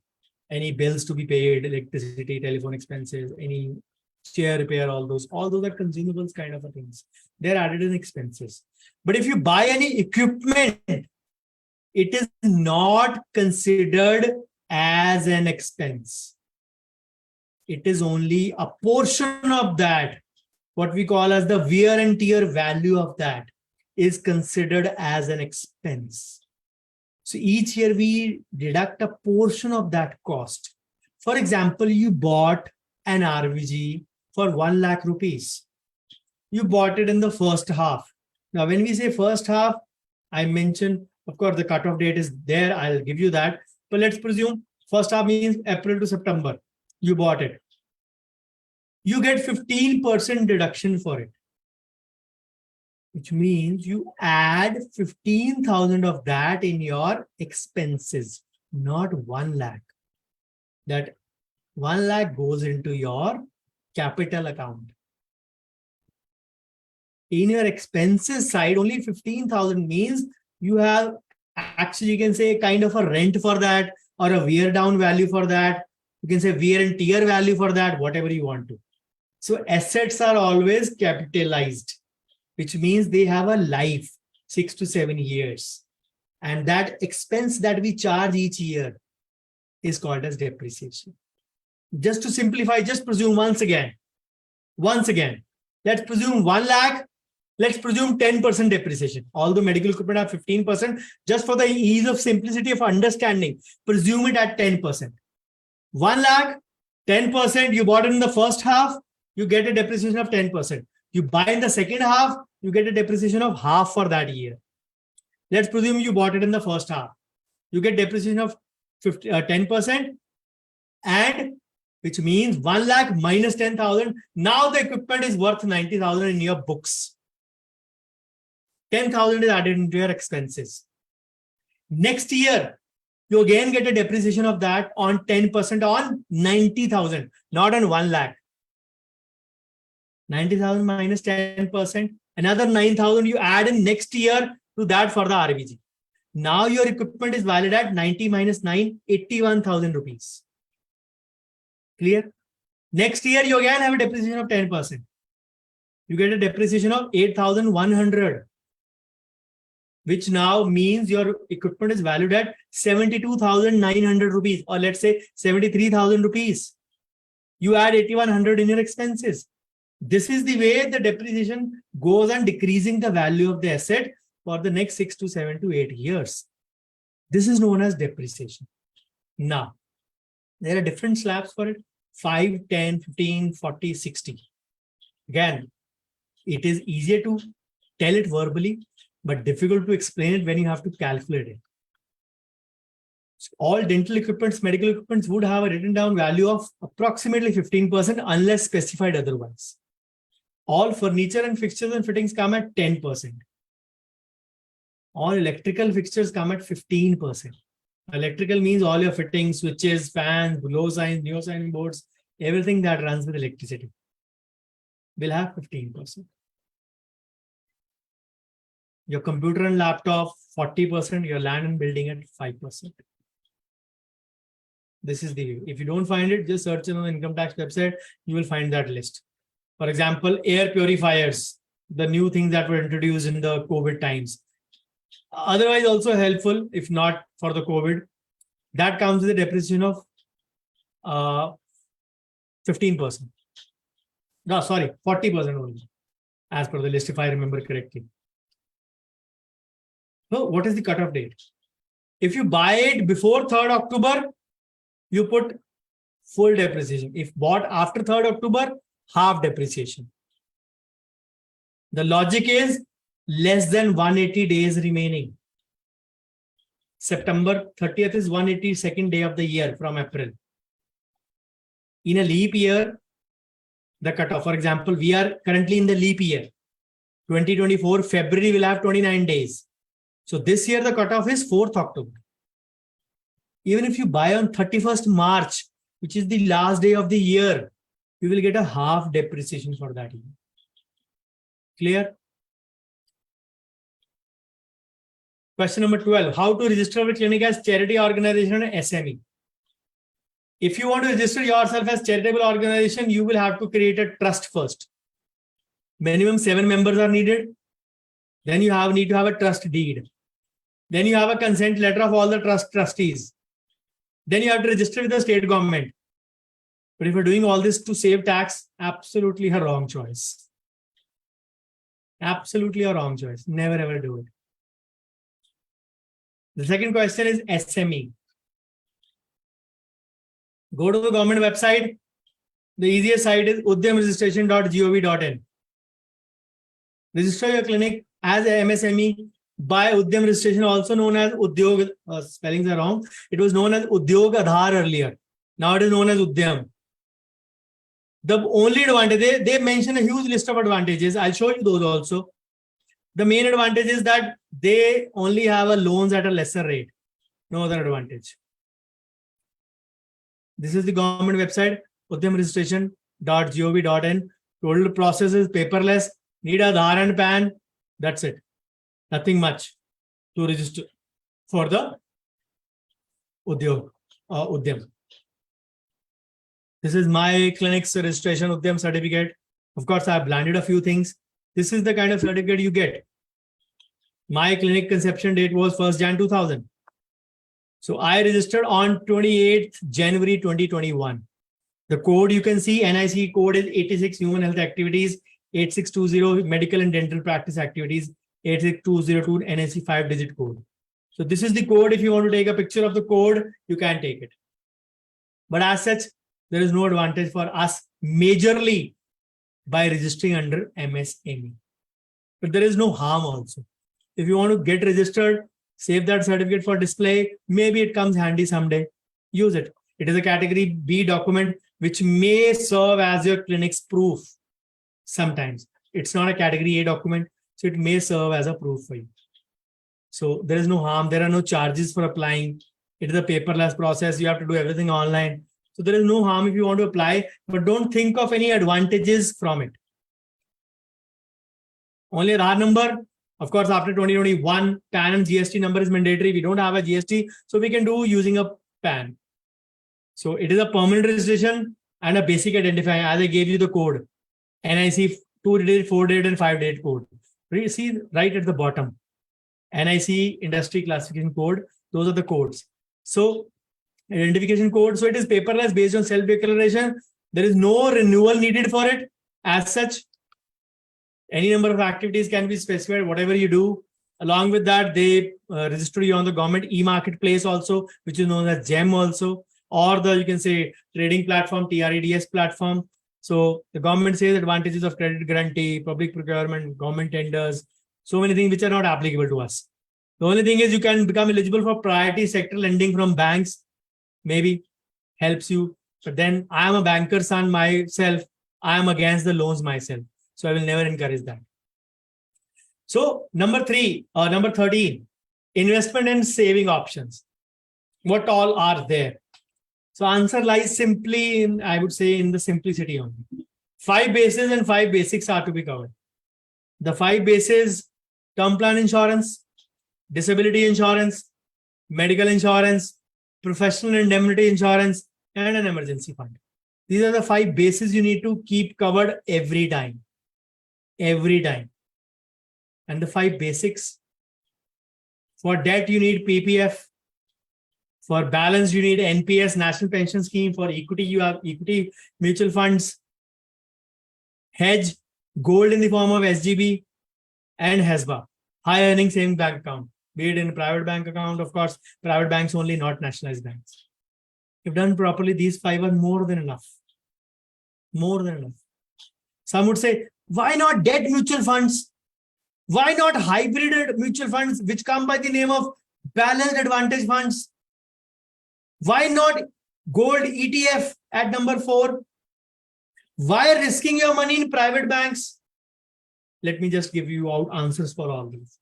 any bills to be paid, electricity, telephone expenses, any chair repair, all those are consumables kind of things. They're added in expenses. But if you buy any equipment, it is not considered as an expense. It is only a portion of that, what we call as the wear and tear value of that is considered as an expense. So each year we deduct a portion of that cost. For example, you bought an RVG for 1 lakh rupees. You bought it in the first half. Now, when we say first half, I mentioned, of course, the cutoff date is there. I'll give you that. But let's presume first half means April to September. You bought it. You get 15% deduction for it, which means you add 15,000 of that in your expenses, not 1 lakh. that 1 lakh goes into your capital account. In your expenses side, only 15,000 means you have actually, you can say, kind of a rent for that or a wear down value for that. You can say wear and tear value for that, whatever you want to. So assets are always capitalized, which means they have a life, 6 to 7 years. And that expense that we charge each year is called as depreciation. Just to simplify, just presume once again, let's presume 1 lakh, let's presume 10% depreciation. Although medical equipment have 15%, just for the ease of simplicity of understanding, presume it at 10%. 1 lakh, 10%, you bought it in the first half, you get a depreciation of 10%. You buy in the second half, you get a depreciation of half for that year. Let's presume you bought it in the first half. You get depreciation of 10%, and which means 1 lakh minus 10,000. Now the equipment is worth 90,000 in your books. 10,000 is added into your expenses. Next year, you again get a depreciation of that on 10% on 90,000, not on 1 lakh. 90,000 minus 10%, another 9,000 you add in next year to that for the RBG. Now your equipment is valid at 90 minus 9, 81,000 rupees. Clear? Next year, you again have a depreciation of 10%. You get a depreciation of 8,100, which now means your equipment is valued at 72,900 rupees, or let's say 73,000 rupees. You add 8,100 in your expenses. This is the way the depreciation goes on decreasing the value of the asset for the next 6 to 7 to 8 years. This is known as depreciation. Now, there are different slabs for it: 5, 10, 15, 40, 60. Again, it is easier to tell it verbally, but difficult to explain it when you have to calculate it. So all dental equipments, medical equipments would have a written down value of approximately 15% unless specified otherwise. All furniture and fixtures and fittings come at 10%. All electrical fixtures come at 15%. Electrical means all your fittings, switches, fans, glow signs, neo sign boards, everything that runs with electricity will have 15%. Your computer and laptop, 40%, your land and building at 5%. This is the view. If you don't find it, just search it on the income tax website, you will find that list. For example, air purifiers, the new things that were introduced in the COVID times. Otherwise also helpful, if not for the COVID. That comes with a depreciation of 15%. No, sorry, 40% only, as per the list, if I remember correctly. So what is the cutoff date? If you buy it before 3rd October, you put full depreciation. If bought after 3rd October, half depreciation. The logic is less than 180 days remaining. September 30th is 182nd day of the year from April. In a leap year, the cutoff, for example, we are currently in the leap year. 2024, February will have 29 days. So this year, the cutoff is 4th October. Even if you buy on 31st March, which is the last day of the year, you will get a half depreciation for that year. Clear? Question number 12. How to register a clinic as charity organization and SME? If you want to register yourself as charitable organization, you will have to create a trust first. Minimum 7 members are needed. Then you need to have a trust deed. Then you have a consent letter of all the trustees. Then you have to register with the state government. But if you're doing all this to save tax, absolutely a wrong choice. Absolutely a wrong choice. Never ever do it. The second question is SME. Go to the government website. The easiest site is udyamregistration.gov.in. Register your clinic as a MSME by Udyam registration, also known as Udyog. Spellings are wrong. It was known as Udyog Aadhaar earlier. Now it is known as Udyam. The only advantage, they mention a huge list of advantages. I'll show you those also. The main advantage is that they only have a loans at a lesser rate. No other advantage. This is the government website, udyamregistration.gov.in. Total process is paperless. Need Aadhaar and PAN. That's it. Nothing much to register for the Udyam. This is my clinic's registration Udyam certificate. Of course, I have blended a few things. This is the kind of certificate you get. My clinic conception date was 1st Jan 2000. So I registered on 28th January 2021. The code you can see, NIC code is 86 human health activities, 8620 medical and dental practice activities, 86202 NIC 5-digit code. So this is the code. If you want to take a picture of the code, you can take it. But as such, there is no advantage for us majorly by registering under MSME. But there is no harm also. If you want to get registered, save that certificate for display. Maybe it comes handy someday. Use it. It is a category B document which may serve as your clinic's proof. Sometimes it's not a category A document, so it may serve as a proof for you. So there is no harm. There are no charges for applying. It is a paperless process. You have to do everything online. So there is no harm if you want to apply, but don't think of any advantages from it. Only Aadhaar number. Of course, after 2021, PAN and GST number is mandatory. We don't have a GST, so we can do using a PAN. So it is a permanent registration and a basic identifier, as I gave you the code. NIC 2-digit, 4-digit, and 5-digit code. You see right at the bottom. NIC industry classification code. Those are the codes. So identification code. So it is paperless based on self-declaration. There is no renewal needed for it. As such, any number of activities can be specified, whatever you do. Along with that, they register you on the government e-marketplace also, which is known as GEM also, or the, you can say, trading platform, TREDS platform. So the government says advantages of credit guarantee, public procurement, government tenders, so many things which are not applicable to us. The only thing is you can become eligible for priority sector lending from banks, maybe helps you. But then I am a banker's son myself. I am against the loans myself. So I will never encourage that. So number 13, investment and saving options. What all are there? So answer lies simply in, I would say, in the simplicity only. 5 bases and 5 basics are to be covered. The 5 bases: term plan insurance, disability insurance, medical insurance, professional indemnity insurance, and an emergency fund. These are the 5 bases you need to keep covered every time. Every time. And the 5 basics: for debt, you need PPF. For balance, you need NPS, National Pension Scheme. For equity, you have equity mutual funds. Hedge, gold in the form of SGB, and HESBA, high earning savings bank account, be it in a private bank account, of course, private banks only, not nationalized banks. If done properly, these 5 are more than enough. More than enough. Some would say, why not debt mutual funds? Why not hybrid mutual funds, which come by the name of balanced advantage funds? Why not gold ETF at number 4? Why risking your money in private banks? Let me just give you out answers for all these.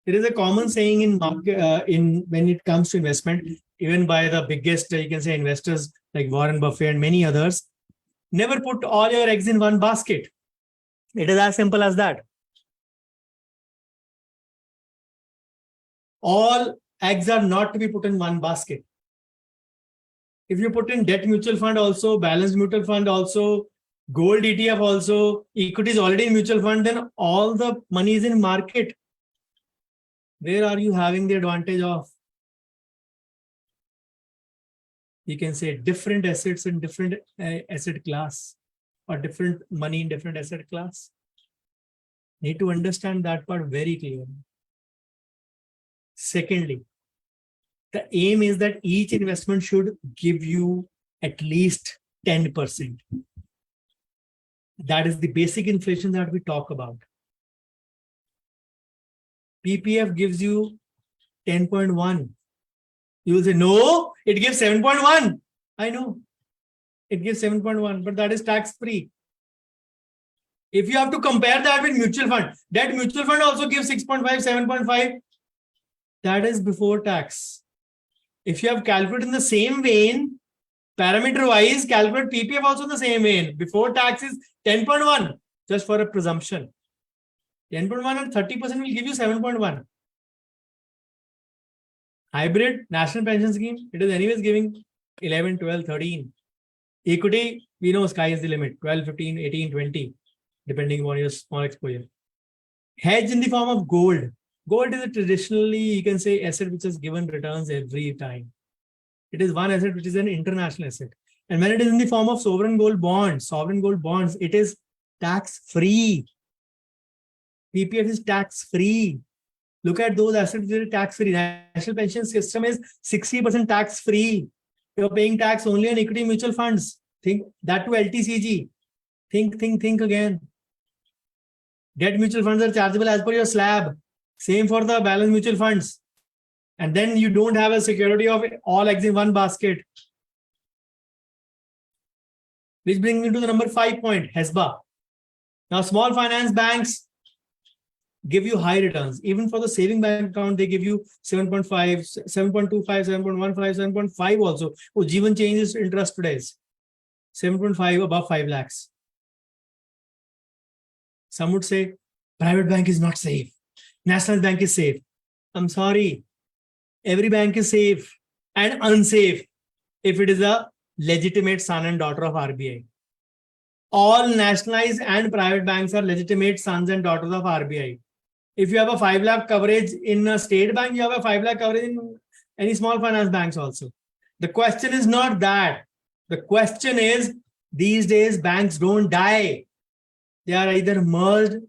There is a common saying in market, when it comes to investment, even by the biggest, you can say, investors like Warren Buffett and many others: never put all your eggs in one basket. It is as simple as that. All eggs are not to be put in one basket. If you put in debt mutual fund also, balanced mutual fund also, gold ETF also, equity is already in mutual fund, then all the money is in market. Where are you having the advantage of? You can say different assets in different asset class, or different money in different asset class. Need to understand that part very clearly. Secondly, the aim is that each investment should give you at least 10%. That is the basic inflation that we talk about. PPF gives you 10.1. You will say, no, it gives 7.1. I know. It gives 7.1, but that is tax-free. If you have to compare that with mutual fund, that mutual fund also gives 6.5, 7.5. That is before tax. If you have calculated in the same vein, Parameter wise, calculate PPF also the same way. Before tax is 10.1, just for a presumption. 10.1 and 30% will give you 7.1. Hybrid national pension scheme, it is anyways giving 11, 12, 13. Equity, we know sky is the limit, 12, 15, 18, 20, depending on your small exposure. Hedge in the form of gold. Gold is a traditionally, you can say, asset which has given returns every time. It is one asset which is an international asset. And when it is in the form of sovereign gold bonds, it is tax-free. PPF is tax-free. Look at those assets that are tax-free. National pension system is 60% tax-free. You're paying tax only on equity mutual funds. Think that to LTCG. Think again. Debt mutual funds are chargeable as per your slab. Same for the balance mutual funds. And then you don't have a security of all eggs in one basket. Which brings me to the number 5 point, HESBA. Now, small finance banks give you high returns. Even for the saving bank account, they give you 7.5, 7.25, 7.15, 7.5 also. Oh, Jeevan changes interest today. 7.5 above 5 lakhs. Some would say, private bank is not safe. National bank is safe. I'm sorry. Every bank is safe and unsafe if it is a legitimate son and daughter of RBI. All nationalized and private banks are legitimate sons and daughters of RBI. If you have a 5 lakh coverage in a state bank, you have a 5 lakh coverage in any small finance banks also. The question is not that. The question is, these days banks don't die. They are either merged,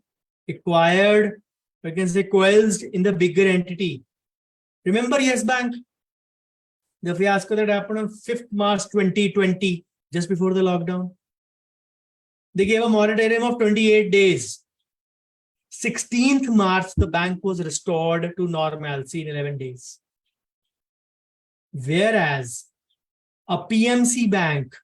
acquired, we can say coalesced in the bigger entity. Remember Yes Bank? The fiasco that happened on 5th March 2020, just before the lockdown. They gave a moratorium of 28 days. 16th March, the bank was restored to normalcy in 11 days. Whereas a PMC bank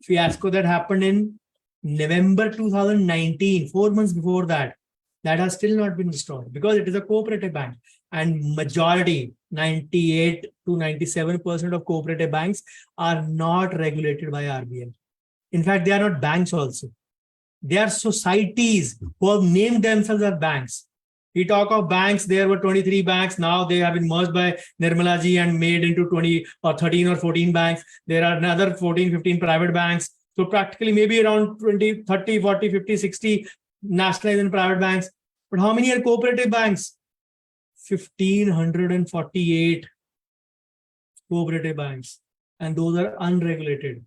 fiasco that happened in November 2019, 4 months before that, that has still not been restored because it is a cooperative bank. And majority, 98 to 97% of cooperative banks are not regulated by RBI. In fact, they are not banks also. They are societies who have named themselves as banks. We talk of banks, there were 23 banks. Now they have been merged by Nirmala ji and made into 20 or 13 or 14 banks. There are another 14, 15 private banks. So practically maybe around 20, 30, 40, 50, 60 nationalized and private banks. But how many are cooperative banks? 1,548 cooperative banks. And those are unregulated.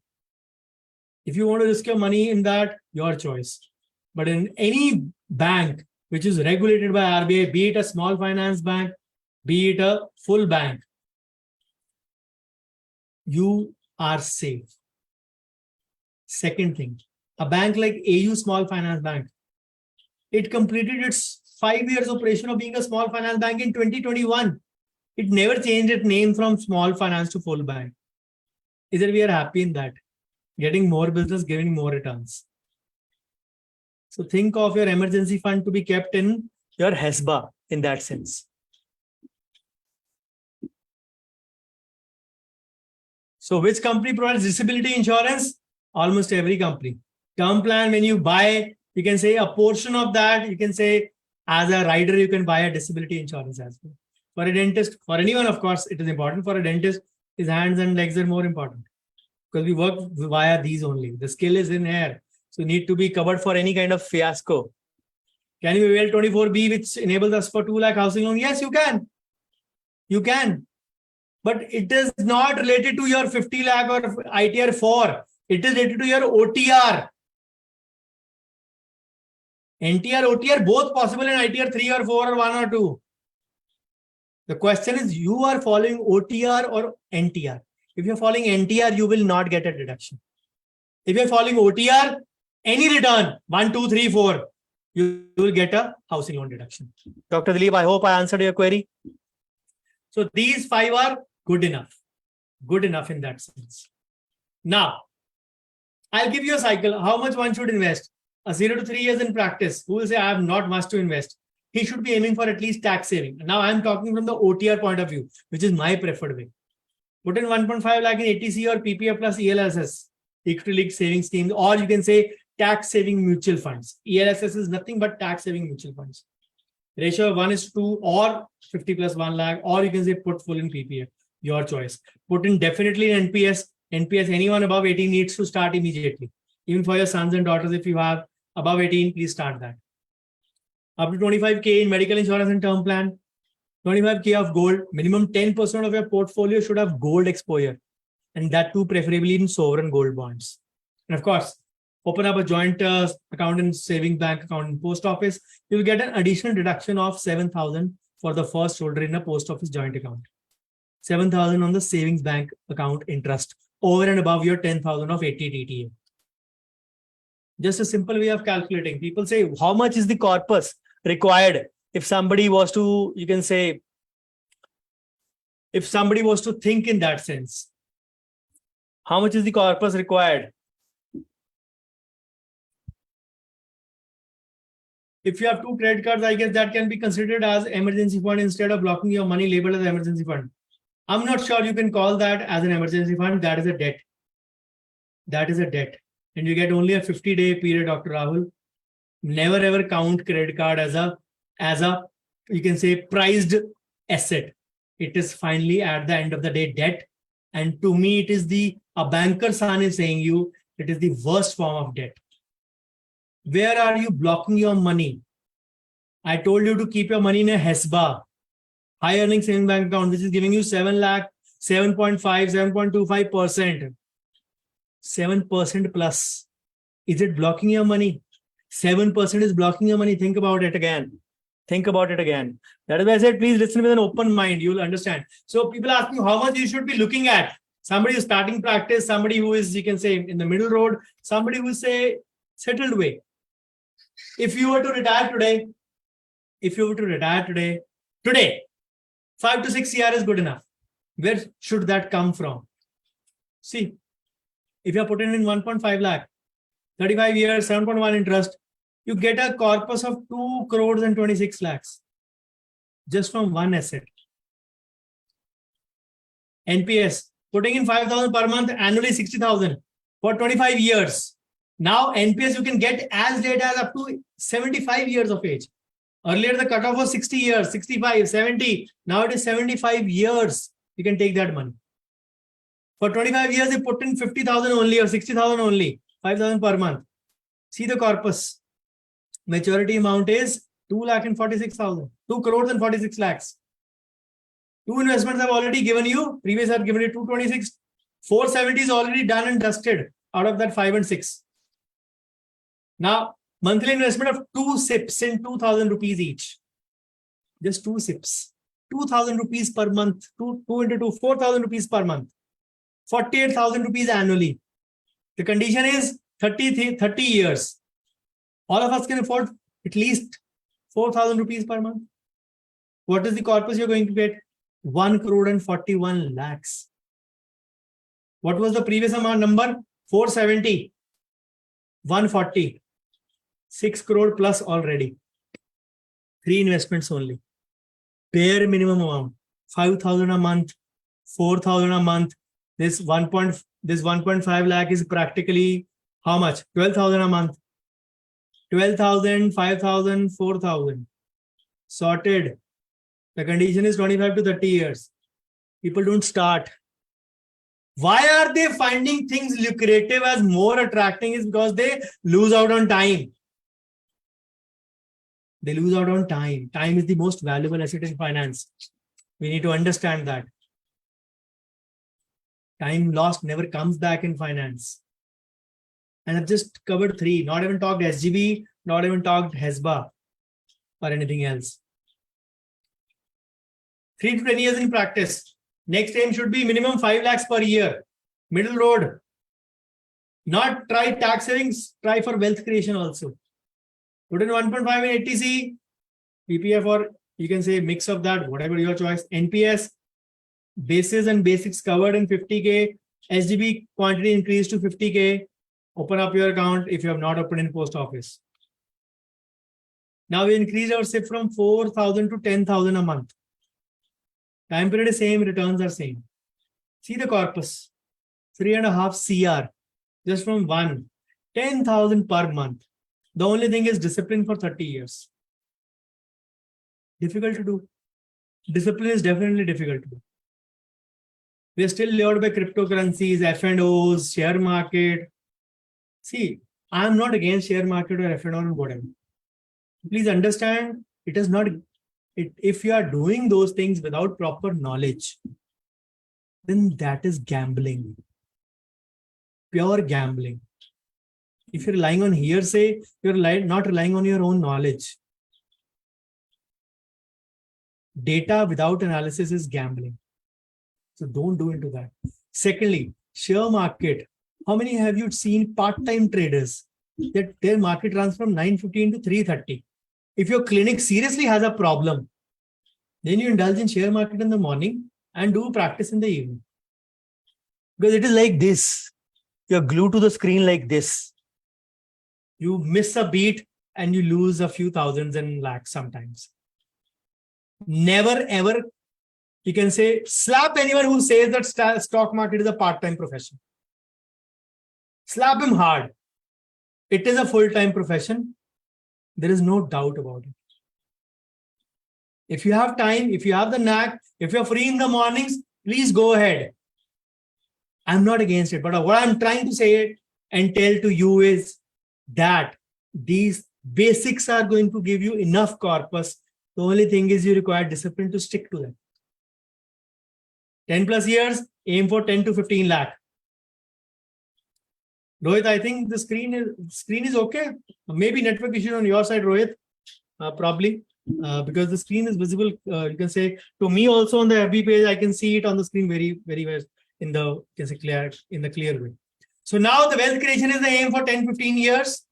If you want to risk your money in that, your choice. But in any bank which is regulated by RBI, be it a small finance bank, be it a full bank, you are safe. Second thing, a bank like AU Small Finance Bank, it completed its 5 years operation of being a small finance bank in 2021. It never changed its name from small finance to full bank. Either we are happy in that. Getting more business, giving more returns. So think of your emergency fund to be kept in your HESBA in that sense. So which company provides disability insurance? Almost every company. Term plan, when you buy, you can say a portion of that, you can say as a rider, you can buy a disability insurance as well. For a dentist, for anyone, of course, it is important. For a dentist, his hands and legs are more important. Because we work via these only. The skill is in here. So you need to be covered for any kind of fiasco. Can you avail 24B, which enables us for 2 lakh housing loan? Yes, you can. You can. But it is not related to your 50 lakh or ITR 4. It is related to your OTR. NTR, OTR, both possible in ITR 3 or 4 or 1 or 2. The question is, you are following OTR or NTR. If you're following NTR, you will not get a deduction. If you're following OTR, any return, 1, 2, 3, 4, you will get a housing loan deduction. Dr. Dilip, I hope I answered your query. So these 5 are good enough. Good enough in that sense. Now, I'll give you a cycle. How much one should invest? A 0 to 3 years in practice. Who will say, I have not much to invest? He should be aiming for at least tax saving. Now I'm talking from the OTR point of view, which is my preferred way. Put in 1.5 lakh in ATC or PPF plus ELSS, equity linked saving schemes, or you can say tax saving mutual funds. ELSS is nothing but tax saving mutual funds. Ratio of 1:2 or 50 plus 1 lakh, or you can say put full in PPF, your choice. Put in definitely in NPS. NPS, anyone above 18 needs to start immediately. Even for your sons and daughters, if you have above 18, please start that. Up to 25K in medical insurance and term plan, 25K of gold, minimum 10% of your portfolio should have gold exposure. And that too, preferably in sovereign gold bonds. And of course, open up a joint account in savings bank account in post office. You'll get an additional deduction of 7,000 for the first holder in a post office joint account. 7,000 on the savings bank account interest over and above your 10,000 of 80 TTA. Just a simple way of calculating. People say, how much is the corpus required if somebody was to, you can say, if somebody was to think in that sense? How much is the corpus required? If you have 2 credit cards, I guess that can be considered as emergency fund instead of blocking your money labeled as emergency fund. I'm not sure you can call that as an emergency fund. That is a debt. That is a debt. And you get only a 50-day period, Dr. Rahul. Never ever count credit card as a, you can say, prized asset. It is finally at the end of the day debt. And to me, it is a banker son is saying you, it is the worst form of debt. Where are you blocking your money? I told you to keep your money in a HESBA, high earning savings bank account, which is giving you 7 lakh, 7.5, 7.25%. 7% plus. Is it blocking your money? 7% is blocking your money. Think about it again. Think about it again. That is why I said, please listen with an open mind. You'll understand. So people ask me how much you should be looking at. Somebody who's starting practice, somebody who is, you can say, in the middle road, somebody who say settled way. If you were to retire today, today, 5 to 6 years is good enough. Where should that come from? See, if you are putting in 1.5 lakh, 35 years, 7.1 interest, you get a corpus of 2 crores and 26 lakhs just from one asset. NPS, putting in 5,000 per month, annually 60,000 for 25 years. Now NPS you can get as late as up to 75 years of age. Earlier the cutoff was 60 years, 65, 70. Now it is 75 years. You can take that money. For 25 years, they put in 50,000 only or 60,000 only, 5,000 per month. See the corpus. Maturity amount is 2,46,000, 2 crores and 46 lakhs. 2 investments have already given you, previous have given you 226. 470 is already done and dusted out of that 5 and 6. Now, monthly investment of 2 SIPs in 2,000 rupees each. Just 2 SIPs. 2,000 rupees per month. 2 into 2, 4,000 rupees per month. 48,000 rupees annually. The condition is 30 years. All of us can afford at least 4,000 rupees per month. What is the corpus you're going to get? 1 crore and 41 lakhs. What was the previous amount number? 470. 140. 6 crore plus already. 3 investments only. Bare minimum amount. 5,000 a month. 4,000 a month. This 1.5 lakh is practically how much? 12,000 a month. 12,000, 5,000, 4,000. Sorted. The condition is 25 to 30 years. People don't start. Why are they finding things lucrative as more attracting? Is because they lose out on time. They lose out on time. Time is the most valuable asset in finance. We need to understand that. Time lost never comes back in finance. And I've just covered 3, not even talked SGB, not even talked HESBA or anything else. 3 to 10 years in practice. Next aim should be minimum 5 lakhs per year. Middle road. Not try tax savings, try for wealth creation also. Put in 1.5 in ATC, PPF, or you can say mix of that, whatever your choice. NPS, bases and basics covered in 50K. SGB quantity increased to 50K. Open up your account if you have not opened in post office. Now we increase our SIP from 4,000 to 10,000 a month. Time period is same, returns are same. See the corpus, 3.5 CR, just from 10,000 per month. The only thing is discipline for 30 years. Difficult to do. Discipline is definitely difficult to do. We are still lured by cryptocurrencies, F&Os, share market. See, I am not against share market or F&O or whatever. Please understand, it is not. If you are doing those things without proper knowledge, then that is gambling. Pure gambling. If you're relying on hearsay, you're not relying on your own knowledge. Data without analysis is gambling. So don't do into that. Secondly, share market. How many have you seen part-time traders that their market runs from 9:15 to 3:30? If your clinic seriously has a problem, then you indulge in share market in the morning and do practice in the evening. Because it is like this. You're glued to the screen like this. You miss a beat and you lose a few thousands and lakhs sometimes. Never ever, you can say, slap anyone who says that stock market is a part-time profession. Slap him hard. It is a full-time profession. There is no doubt about it. If you have time, if you have the knack, if you're free in the mornings, please go ahead. I'm not against it, but what I'm trying to say and tell to you is that these basics are going to give you enough corpus. The only thing is you require discipline to stick to them. 10 plus years, aim for 10 to 15 lakh. Rohit, I think the screen is okay. Maybe network issue on your side, Rohit, probably. Because the screen is visible, you can say to me also on the FB page, I can see it on the screen very, very well in the clear way. So now the wealth creation is the aim for 10-15 years.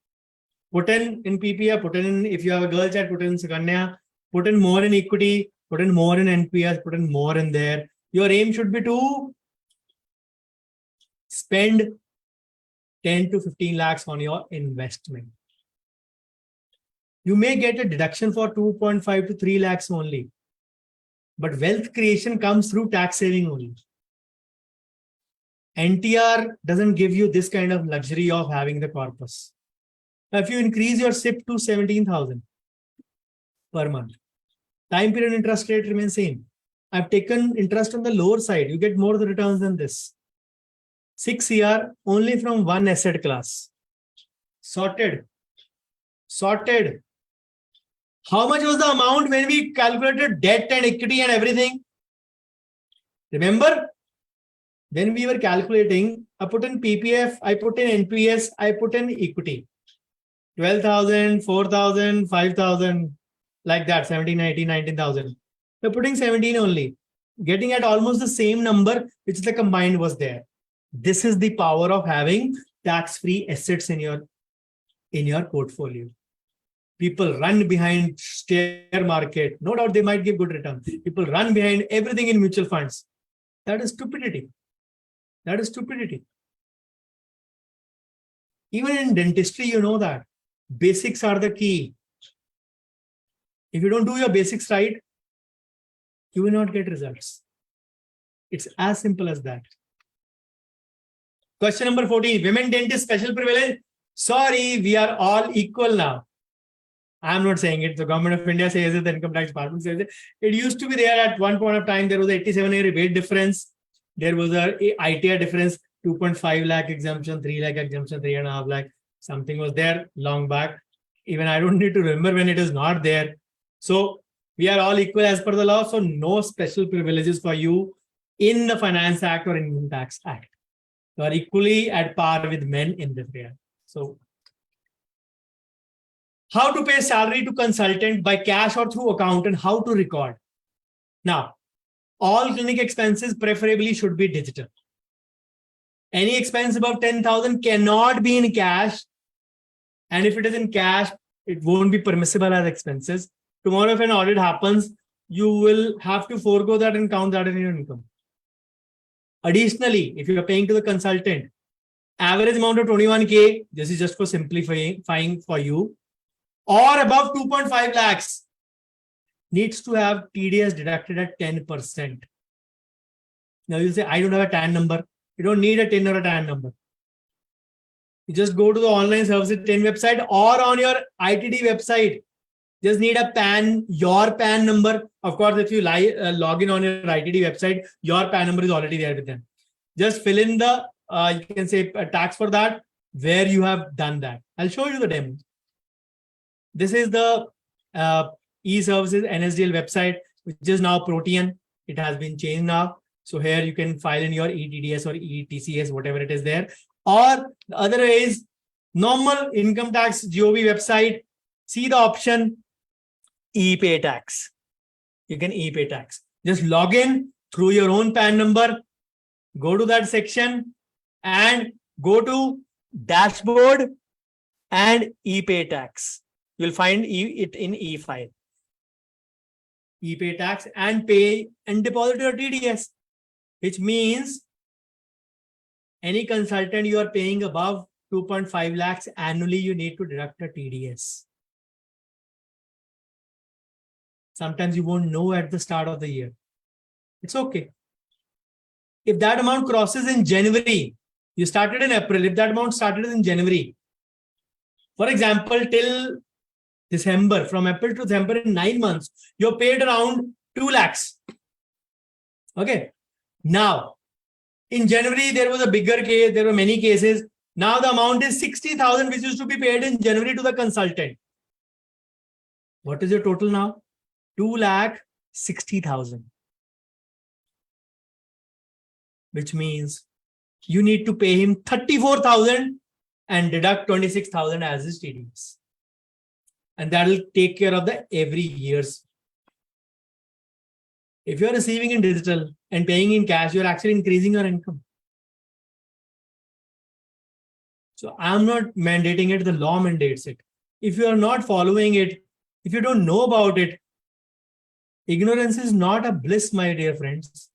Put in PPF, put in, if you have a girl chat, put in Sukanya, put in more in equity, put in more in NPS, put in more in there. Your aim should be to spend 10 to 15 lakhs on your investment. You may get a deduction for 2.5 to 3 lakhs only. But wealth creation comes through tax saving only. NTR doesn't give you this kind of luxury of having the corpus. Now, if you increase your SIP to 17,000 per month, time period interest rate remains same. I've taken interest on the lower side. You get more returns than this. 6 CR only from one asset class. Sorted. Sorted. How much was the amount when we calculated debt and equity and everything? Remember? When we were calculating, I put in PPF, I put in NPS, I put in equity. 12,000, 4,000, 5,000, like that, 17, 18, 19,000. We're putting 17 only, getting at almost the same number, which the combined was there. This is the power of having tax-free assets in your portfolio. People run behind share market. No doubt they might give good return. People run behind everything in mutual funds. That is stupidity. That is stupidity. Even in dentistry, you know that. Basics are the key. If you don't do your basics right, you will not get results. It's as simple as that. Question number 14. Women dentist special privilege. Sorry, we are all equal now. I'm not saying it. The government of India says it, the income tax department says it. It used to be there at one point of time. There was an 87-year rebate difference. There was a ITR difference, 2.5 lakh exemption, 3 lakh exemption, 3.5 lakh. Something was there long back. Even I don't need to remember when it is not there. So we are all equal as per the law. So no special privileges for you in the Finance Act or Income Tax Act. You are equally at par with men in this area. So how to pay salary to consultant by cash or through accountant, how to record. Now, all clinic expenses preferably should be digital. Any expense above 10,000 cannot be in cash. And if it is in cash, it won't be permissible as expenses. Tomorrow, if an audit happens, you will have to forego that and count that in your income. Additionally, if you are paying to the consultant, average amount of 21K, this is just for simplifying for you, or above 2.5 lakhs, needs to have TDS deducted at 10%. Now you'll say, I don't have a TAN number. You don't need a TIN or a TAN number. You just go to the online services TIN website or on your ITD website. Just need a PAN, your PAN number. Of course, if you log in on your ITD website, your PAN number is already there with them. Just fill in the, you can say tax for that, where you have done that. I'll show you the demo. This is the e-services NSDL website, which is now Protean. It has been changed now. So here you can file in your ETDS or ETCS, whatever it is there. Or the other way is normal income tax GOV website. See the option e-pay tax. You can e-pay tax. Just log in through your own PAN number. Go to that section and go to dashboard and e-pay tax. You'll find it in e-file. E-pay tax and pay and deposit your TDS, which means any consultant you are paying above 2.5 lakhs annually, you need to deduct a TDS. Sometimes you won't know at the start of the year. It's okay. If that amount crosses in January, you started in April, if that amount started in January, for example, till December, from April to December in 9 months, you're paid around 2 lakhs. Okay. Now, in January, there was a bigger case. There were many cases. Now the amount is 60,000, which used to be paid in January to the consultant. What is your total now? 2,60,000. Which means you need to pay him 34,000 and deduct 26,000 as his TDS. And that will take care of the every year's. If you're receiving in digital and paying in cash, you're actually increasing your income. So I'm not mandating it, the law mandates it. If you are not following it, if you don't know about it, ignorance is not a bliss, my dear friends.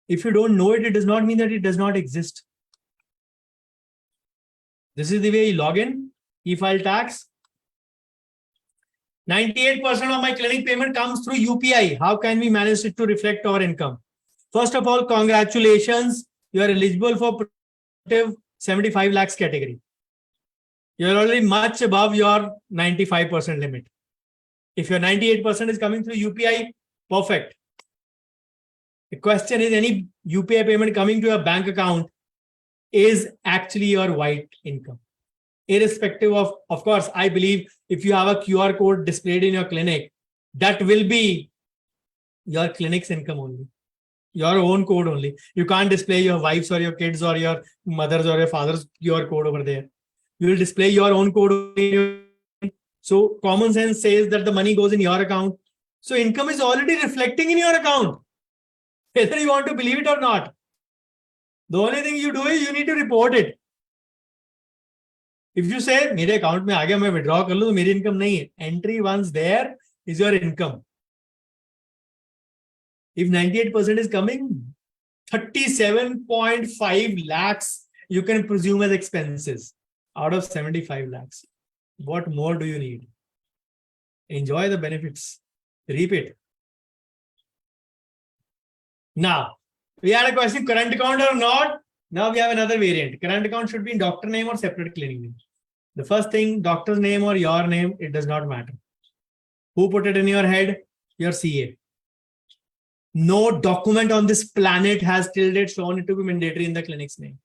If you don't know it, it does not mean that it does not exist. This is the way you log in, e-file tax. 98% of my clinic payment comes through UPI. How can we manage it to reflect our income? First of all, congratulations. You are eligible for 75 lakhs category. You're already much above your 95% limit. If your 98% is coming through UPI, perfect. The question is, any UPI payment coming to your bank account is actually your white income. Irrespective of course, I believe if you have a QR code displayed in your clinic, that will be your clinic's income only, your own code only. You can't display your wife's or your kids or your mother's or your father's QR code over there. You will display your own code. So common sense says that the money goes in your account. So income is already reflecting in your account, whether you want to believe it or not. The only thing you do is you need to report it. If you say, मेरे account में आ गया, मैं withdraw कर लूँ, तो मेरी income नहीं है. Entry once there is your income. If 98% is coming, 37.5 lakhs you can presume as expenses out of 75 lakhs. What more do you need? Enjoy the benefits. Reap it. Now, we had a question, current account or not? Now we have another variant. Current account should be in doctor name or separate clinic name. The first thing, doctor's name or your name, it does not matter. Who put it in your head? Your CA. No document on this planet has till date shown it to be mandatory in the clinic's name.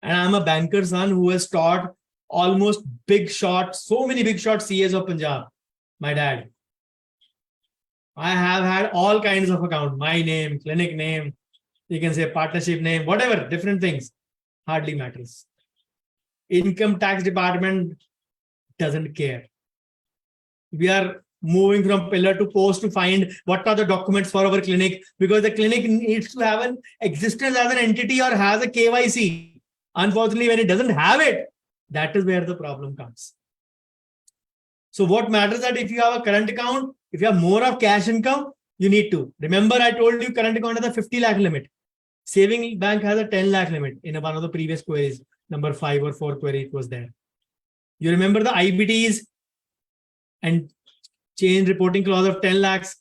And I'm a banker's son who has taught almost big shot, so many big shot CAs of Punjab. My dad. I have had all kinds of accounts. My name, clinic name, you can say partnership name, whatever, different things. Hardly matters. Income tax department doesn't care. We are moving from pillar to post to find what are the documents for our clinic, because the clinic needs to have an existence as an entity or has a KYC. Unfortunately, when it doesn't have it, that is where the problem comes. So what matters is that if you have a current account, if you have more of cash income, you need to. Remember, I told you current account has a 50 lakh limit. Saving bank has a 10 lakh limit in one of the previous queries, number 5 or 4 query, it was there. You remember the IBTs and change reporting clause of 10 lakhs.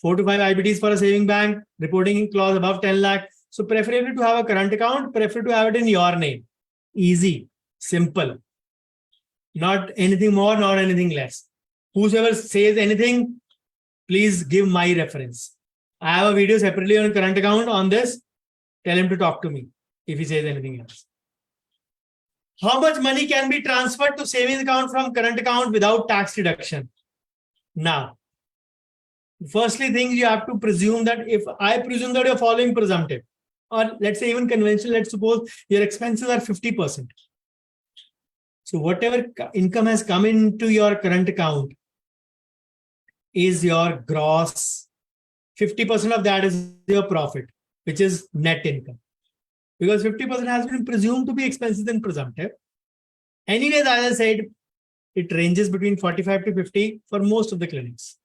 4 to 5 IBDs for a saving bank, reporting clause above 10 lakh. So preferably to have a current account, prefer to have it in your name. Easy, simple. Not anything more, not anything less. Whosoever says anything, please give my reference. I have a video separately on current account on this. Tell him to talk to me if he says anything else. How much money can be transferred to savings account from current account without tax deduction? Now, firstly, things you have to presume that if I presume that you're following presumptive, or let's say even conventional, let's suppose your expenses are 50%. So whatever income has come into your current account is your gross. 50% of that is your profit, which is net income. Because 50% has been presumed to be expenses in presumptive. Anyways, as I said, it ranges between 45 to 50 for most of the clinics.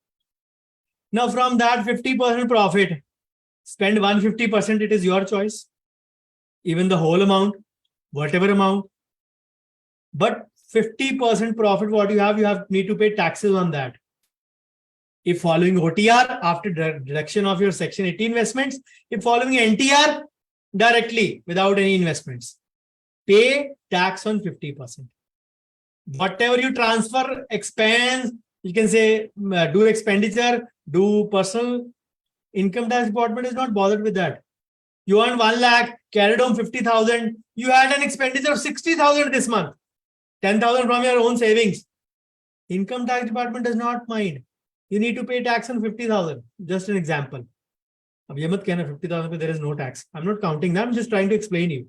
Now, from that 50% profit, spend 150%, it is your choice. Even the whole amount, whatever amount. But 50% profit, what you have need to pay taxes on that. If following OTR, after deduction of your Section 80 investments, if following NTR, directly without any investments, pay tax on 50%. Whatever you transfer, expense, you can say do expenditure, do personal, income tax department is not bothered with that. You earn 1 lakh, carried home 50,000, you had an expenditure of 60,000 this month, 10,000 from your own savings. Income tax department does not mind. You need to pay tax on 50,000. Just an example. 50,000, there is no tax. I'm not counting that. I'm just trying to explain you.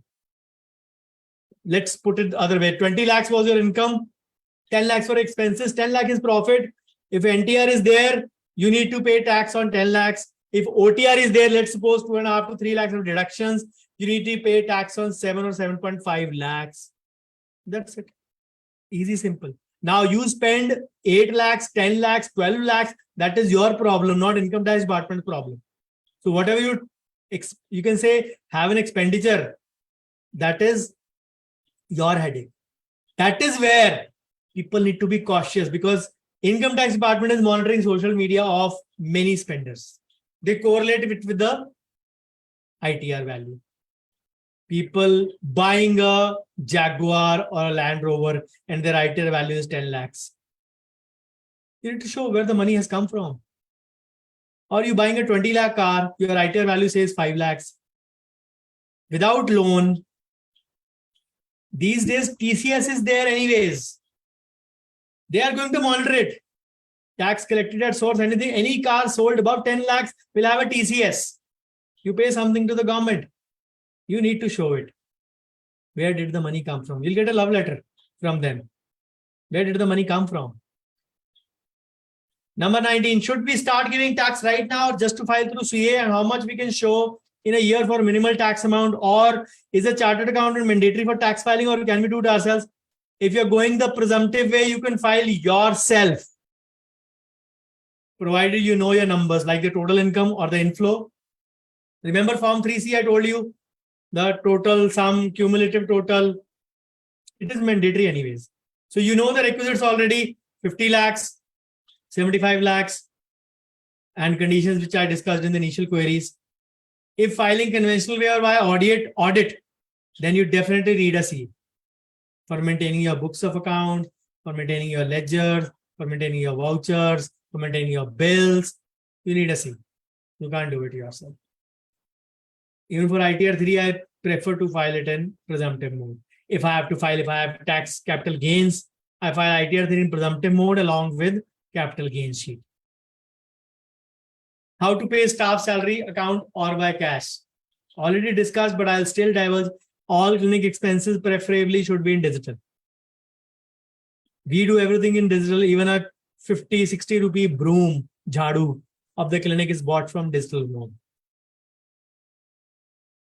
Let's put it the other way. 20 lakhs was your income. 10 lakhs for expenses. 10 lakh is profit. If NTR is there, you need to pay tax on 10 lakhs. If OTR is there, let's suppose 2.5 to 3 lakhs of deductions, you need to pay tax on 7 or 7.5 lakhs. That's it. Easy, simple. Now you spend 8 lakhs, 10 lakhs, 12 lakhs. That is your problem, not income tax department problem. So whatever you can say, have an expenditure, that is your headache. That is where people need to be cautious, because income tax department is monitoring social media of many spenders. They correlate it with the ITR value. People buying a Jaguar or a Land Rover and their ITR value is 10 lakhs. You need to show where the money has come from. Or you buying a 20 lakh car, your ITR value says 5 lakhs. Without loan, these days TCS is there anyways. They are going to monitor it. Tax collected at source, anything, any car sold above 10 lakhs will have a TCS. You pay something to the government. You need to show it. Where did the money come from? You'll get a love letter from them. Where did the money come from? Number 19, should we start giving tax right now just to file through CA, and how much we can show in a year for minimal tax amount? Or is a chartered accountant mandatory for tax filing, or can we do it ourselves? If you're going the presumptive way, you can file yourself, provided you know your numbers, like the total income or the inflow. Remember Form 3C, I told you, the total sum, cumulative total, it is mandatory anyways. So you know the requisites already, 50 lakhs, 75 lakhs, and conditions which I discussed in the initial queries. If filing conventional way or via audit, then you definitely need a C for maintaining your books of account, for maintaining your ledgers, for maintaining your vouchers, for maintaining your bills. You need a C. You can't do it yourself. Even for ITR 3, I prefer to file it in presumptive mode. If I have to file, if I have tax capital gains, I file ITR 3 in presumptive mode along with capital gains sheet. How to pay staff salary account or by cash? Already discussed, but I'll still diverge. All clinic expenses preferably should be in digital. We do everything in digital. Even a 50, 60 rupee broom, jhadu of the clinic is bought from digital mode.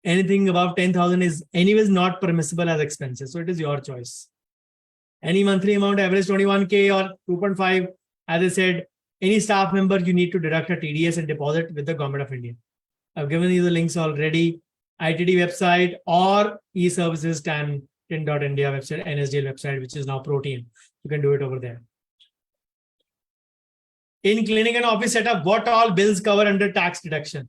Anything above 10,000 is anyways not permissible as expenses. So it is your choice. Any monthly amount, average 21K or 2.5, as I said, any staff member, you need to deduct a TDS and deposit with the Government of India. I've given you the links already. ITD website or e-services TIN.India website, NSDL website, which is now Protein. You can do it over there. In clinic and office setup, what all bills cover under tax deduction?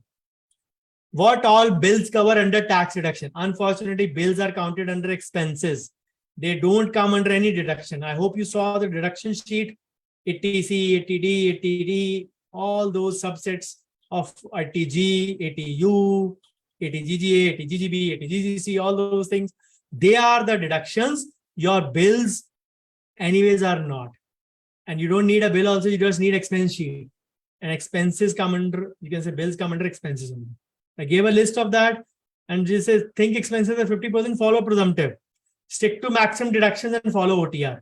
What all bills cover under tax deduction? Unfortunately, bills are counted under expenses. They don't come under any deduction. I hope you saw the deduction sheet, ATC, ATD, ATD, all those subsets of ATG, ATU, ATGGA, ATGGB, ATGGC, all those things. They are the deductions. Your bills anyways are not. And you don't need a bill also, you just need expense sheet. And expenses come under, you can say bills come under expenses only. I gave a list of that and just says think expenses are 50%, follow presumptive. Stick to maximum deductions and follow OTR.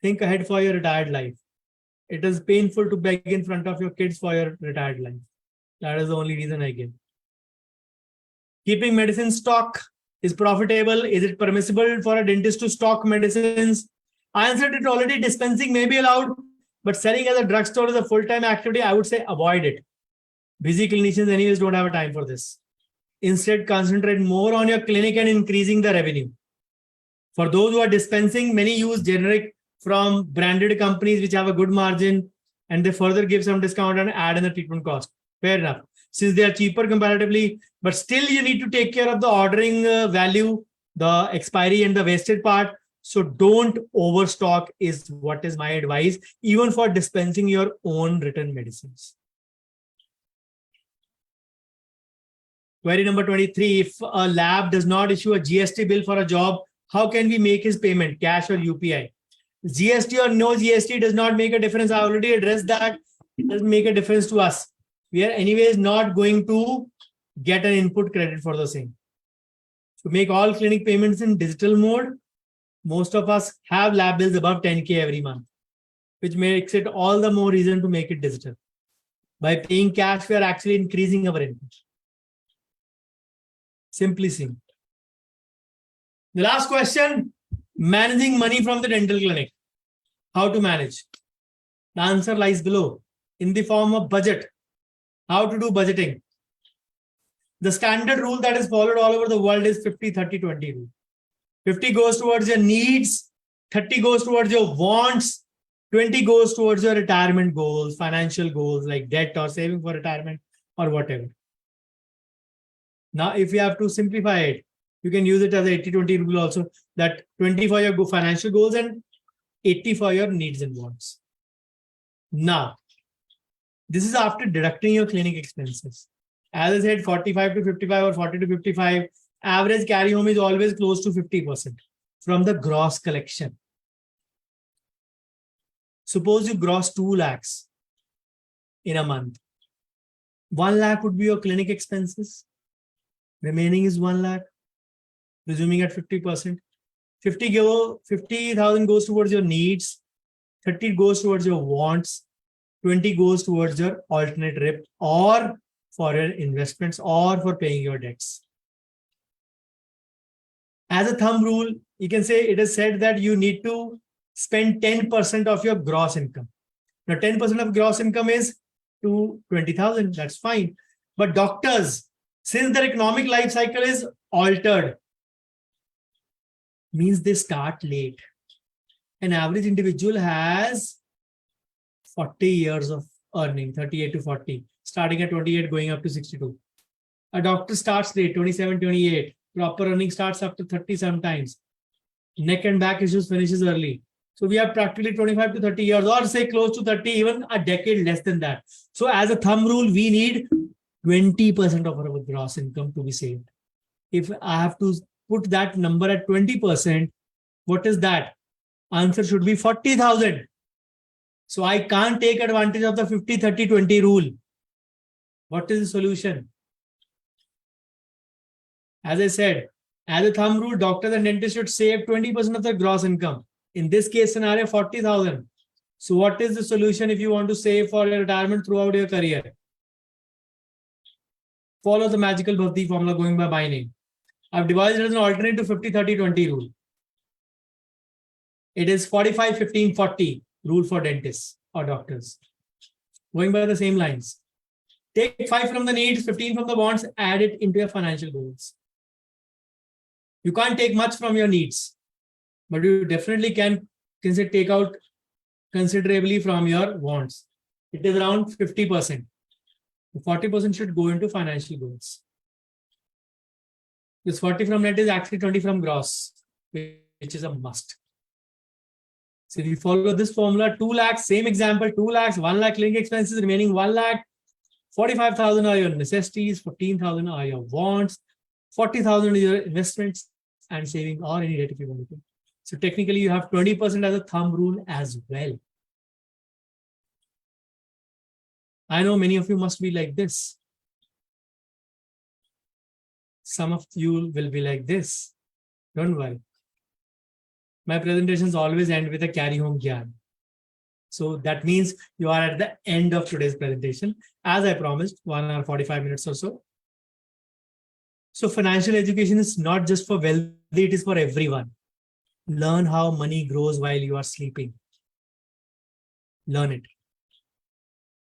Think ahead for your retired life. It is painful to beg in front of your kids for your retired life. That is the only reason I give. Keeping medicine stock is profitable. Is it permissible for a dentist to stock medicines? I answered it already. Dispensing may be allowed, but selling as a drugstore is a full-time activity. I would say avoid it. Busy clinicians anyways don't have a time for this. Instead, concentrate more on your clinic and increasing the revenue. For those who are dispensing, many use generic from branded companies which have a good margin and they further give some discount and add in the treatment cost. Fair enough. Since they are cheaper comparatively, but still you need to take care of the ordering value, the expiry and the wasted part. So don't overstock is what is my advice, even for dispensing your own written medicines. Query number 23, if a lab does not issue a GST bill for a job, how can we make his payment, cash or UPI? GST or no GST does not make a difference. I already addressed that. It doesn't make a difference to us. We are anyways not going to get an input credit for the same. To make all clinic payments in digital mode, most of us have lab bills above 10K every month, which makes it all the more reason to make it digital. By paying cash, we are actually increasing our input. Simply simple. The last question, managing money from the dental clinic. How to manage? The answer lies below in the form of budget. How to do budgeting? The standard rule that is followed all over the world is 50-30-20 rule. 50 goes towards your needs, 30 goes towards your wants, 20 goes towards your retirement goals, financial goals like debt or saving for retirement or whatever. Now, if you have to simplify it, you can use it as a 80-20 rule also, that 20 for your financial goals and 80 for your needs and wants. Now, this is after deducting your clinic expenses. As I said, 45-55 or 40-55, average carry home is always close to 50% from the gross collection. Suppose you gross 2 lakhs in a month. 1 lakh would be your clinic expenses. Remaining is 1 lakh, presuming at 50%. 50,000 goes towards your needs, 30 goes towards your wants, 20 goes towards your alternate RIP or for your investments or for paying your debts. As a thumb rule, you can say it is said that you need to spend 10% of your gross income. Now, 10% of gross income is to 20,000. That's fine. But doctors, since their economic life cycle is altered, means they start late. An average individual has 40 years of earning, 38 to 40, starting at 28, going up to 62. A doctor starts late, 27, 28. Proper earning starts after 30 sometimes. Neck and back issues finishes early. So we have practically 25 to 30 years, or say close to 30, even a decade less than that. So as a thumb rule, we need 20% of our gross income to be saved. If I have to put that number at 20%, what is that? Answer should be 40,000. So I can't take advantage of the 50-30-20 rule. What is the solution? As I said, as a thumb rule, doctors and dentists should save 20% of their gross income. In this case scenario, 40,000. So what is the solution if you want to save for your retirement throughout your career? Follow the magical Bhavdi formula going by my name. I've devised it as an alternate to 50-30-20 rule. It is 45-15-40 rule for dentists or doctors. Going by the same lines. Take 5 from the needs, 15 from the wants, add it into your financial goals. You can't take much from your needs, but you definitely can say take out considerably from your wants. It is around 50%. 40% should go into financial goals. This 40 from net is actually 20 from gross, which is a must. So if you follow this formula, 2 lakhs, same example, 2 lakhs, 1 lakh living expenses, remaining 1 lakh, 45,000 are your necessities, 14,000 are your wants, 40,000 is your investments and saving or any debt if you want to. So technically you have 20% as a thumb rule as well. I know many of you must be like this. Some of you will be like this. Don't worry. My presentations always end with a carry home gyan. So that means you are at the end of today's presentation. As I promised, 1 hour 45 minutes or so. So financial education is not just for wealthy, it is for everyone. Learn how money grows while you are sleeping. Learn it.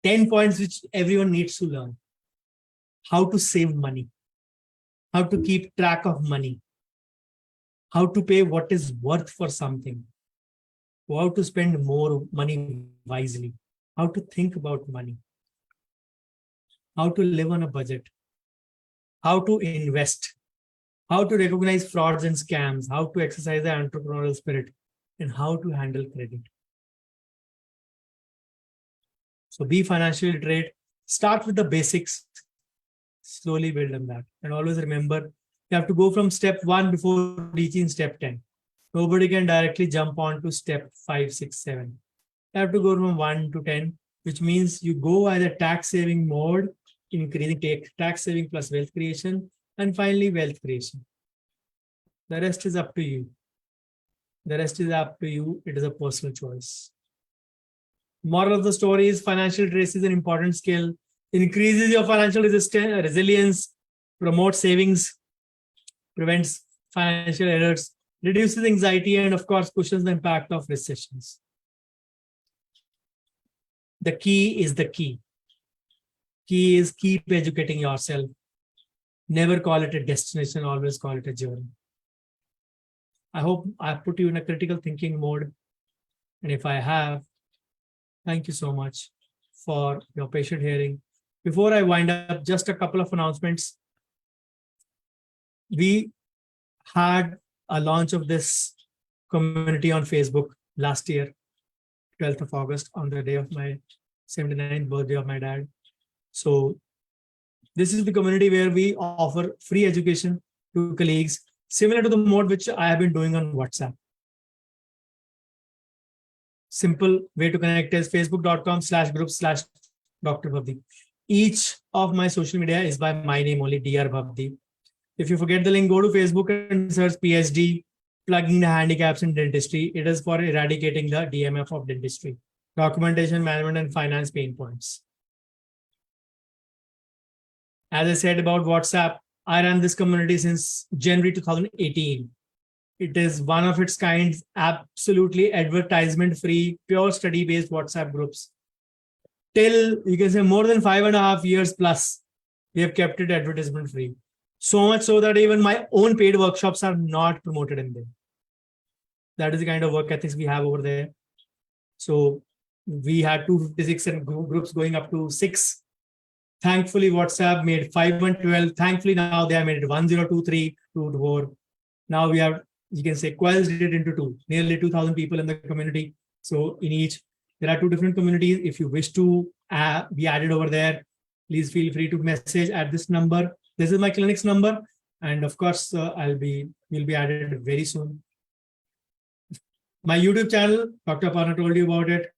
10 points which everyone needs to learn. How to save money. How to keep track of money. How to pay what is worth for something. How to spend more money wisely. How to think about money. How to live on a budget. How to invest. How to recognize frauds and scams. How to exercise the entrepreneurial spirit. And how to handle credit. So be financially literate. Start with the basics. Slowly build on that. And always remember, you have to go from step 1 before reaching step 10. Nobody can directly jump on to step 5, 6, 7. You have to go from 1 to 10, which means you go either tax saving mode, increasing tax saving plus wealth creation, and finally wealth creation. The rest is up to you. The rest is up to you. It is a personal choice. Moral of the story is financial literacy is an important skill. Increases your financial resilience, promotes savings, prevents financial errors, reduces anxiety, and of course, cushions the impact of recessions. The key is the key. Key is keep educating yourself. Never call it a destination, always call it a journey. I hope I put you in a critical thinking mode. And if I have, thank you so much for your patient hearing. Before I wind up, just a couple of announcements. We had a launch of this community on Facebook last year, 12th of August, on the day of my 79th birthday of my dad. So this is the community where we offer free education to colleagues, similar to the mode which I have been doing on WhatsApp. Simple way to connect is facebook.com/group/Dr. Bhavdeep. Each of my social media is by my name only, Dr. Bhavdeep. If you forget the link, go to Facebook and search PhD, plugging the handicaps in dentistry. It is for eradicating the DMF of dentistry, documentation, management, and finance pain points. As I said about WhatsApp, I run this community since January 2018. It is one of its kind, absolutely advertisement-free, pure study-based WhatsApp groups. Till, you can say, more than 5.5 years plus, we have kept it advertisement-free. So much so that even my own paid workshops are not promoted in them. That is the kind of work ethics we have over there. So we had 256 and groups going up to 6. Thankfully, WhatsApp made 5 and 12. Thankfully, now they have made it 1, 0, 2, 3, 2, 4. Now we have, you can say, quailed it into 2. Nearly 2,000 people in the community. So in each, there are 2 different communities. If you wish to be added over there, please feel free to message at this number. This is my clinic's number. And of course, we'll be added very soon. My YouTube channel, Dr. Aparna told you about it.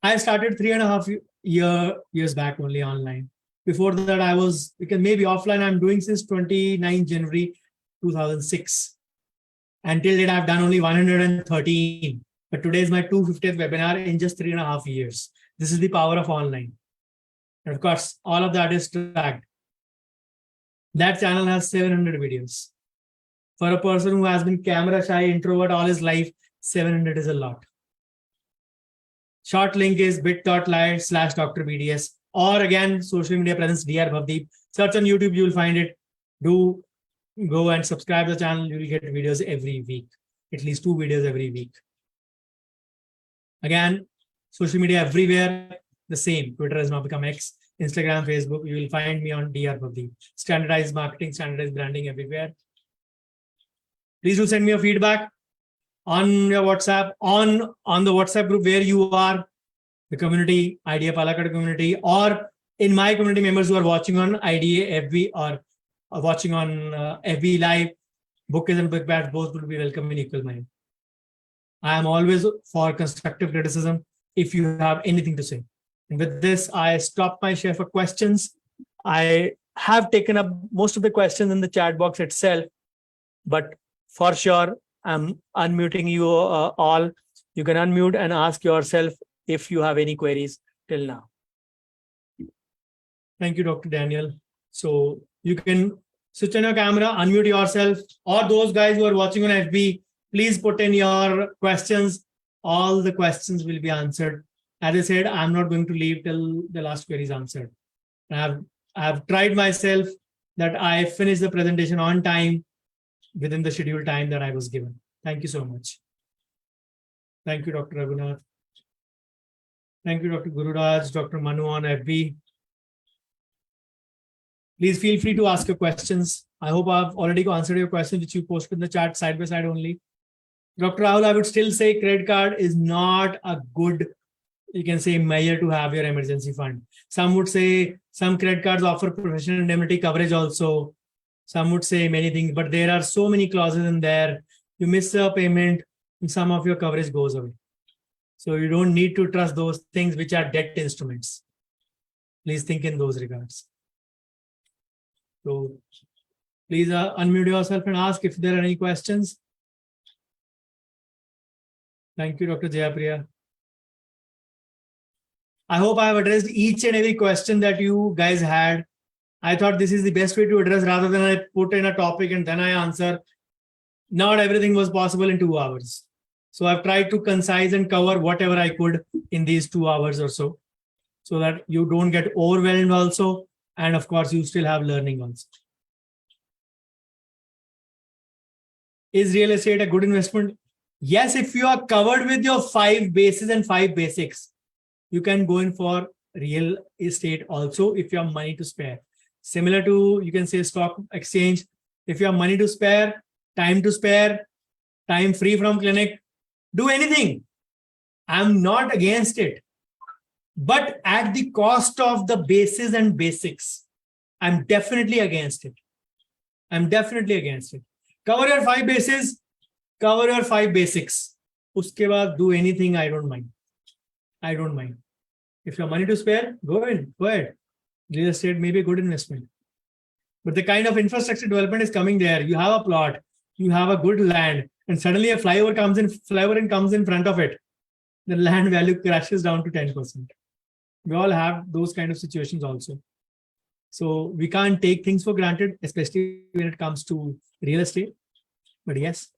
I started 3.5 years back only online. Before that, I was, because maybe offline, I'm doing since 29 January 2006. Until date, I've done only 113. But today is my 250th webinar in just 3.5 years. This is the power of online. And of course, all of that is tracked. That channel has 700 videos. For a person who has been camera shy, introvert all his life, 700 is a lot. Short link is bit.ly/Dr. BDS, or again, social media presence, Dr. Bhavdeep. Search on YouTube, you will find it. Do go and subscribe to the channel. You will get videos every week, at least 2 videos every week. Again, social media everywhere. the same. Twitter has now become X, Instagram, Facebook. You will find me on DR Pabdi. Standardized marketing, standardized branding everywhere. Please do send me your feedback on your WhatsApp, on the WhatsApp group where you are, the community, IDA Palakkad community, or in my community members who are watching on IDA FB or watching on FB Live. Bookcase and book bags both will be welcome in equal mind. I am always for constructive criticism if you have anything to say. And with this, I stop my share for questions. I have taken up most of the questions in the chat box itself, but for sure, I'm unmuting you all. You can unmute and ask yourself if you have any queries till now. Thank you, Dr. Daniel. So you can switch on your camera, unmute yourself, or those guys who are watching on FB, please put in your questions. All the questions will be answered. As I said, I'm not going to leave till the last query is answered. I've tried myself that I finish the presentation on time within the scheduled time that I was given. Thank you so much. Thank you, Dr. Raghunath. Thank you, Dr. Gururaj, Dr. Manu on FB. Please feel free to ask your questions. I hope I've already answered your question, which you posted in the chat side by side only. Dr. Rahul, I would still say credit card is not a good, you can say, measure to have your emergency fund. Some would say some credit cards offer professional indemnity coverage also. Some would say many things, but there are so many clauses in there. You miss a payment and some of your coverage goes away. So you don't need to trust those things which are debt instruments. Please think in those regards. So please unmute yourself and ask if there are any questions. Thank you, Dr. Jayapriya. I hope I have addressed each and every question that you guys had. I thought this is the best way to address rather than I put in a topic and then I answer. Not everything was possible in 2 hours. So I've tried to concise and cover whatever I could in these 2 hours or so that you don't get overwhelmed also. And of course, you still have learning also. Is real estate a good investment? Yes, if you are covered with your 5 bases and 5 basics, you can go in for real estate also if you have money to spare. Similar to, you can say, stock exchange. If you have money to spare, time free from clinic, do anything. I'm not against it. But at the cost of the bases and basics, I'm definitely against it. Cover your 5 bases, cover your 5 basics. Uske baad do anything, I don't mind. If you have money to spare, go ahead. Real estate may be a good investment. But the kind of infrastructure development is coming there. You have a plot, you have a good land, and suddenly a flyover comes in front of it. The land value crashes down to 10%. We all have those kind of situations also. So we can't take things for granted, especially when it comes to real estate. But yes,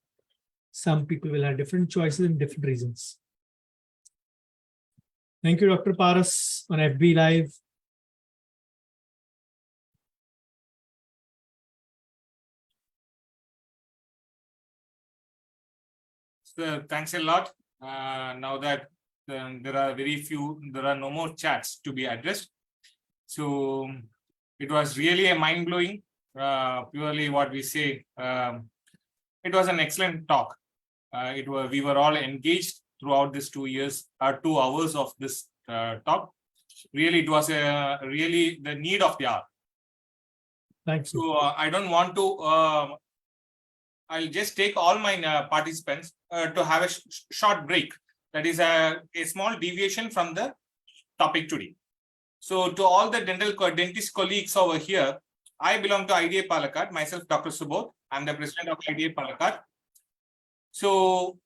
some people will have different choices and different reasons. Thank you, Dr. Paras on FB Live. So thanks a lot. Now that there are no more chats to be addressed. So it was really a mind-blowing, purely what we say. It was an excellent talk. We were all engaged throughout this 2 hours of this talk. Really, it was really the need of the hour. Thanks. So I don't want to, I'll just take all my participants to have a short break. That is a small deviation from the topic today. So to all the dentist colleagues over here, I belong to IDA Palakkad, myself, Dr. Subodh. I'm the president of IDA Palakkad. So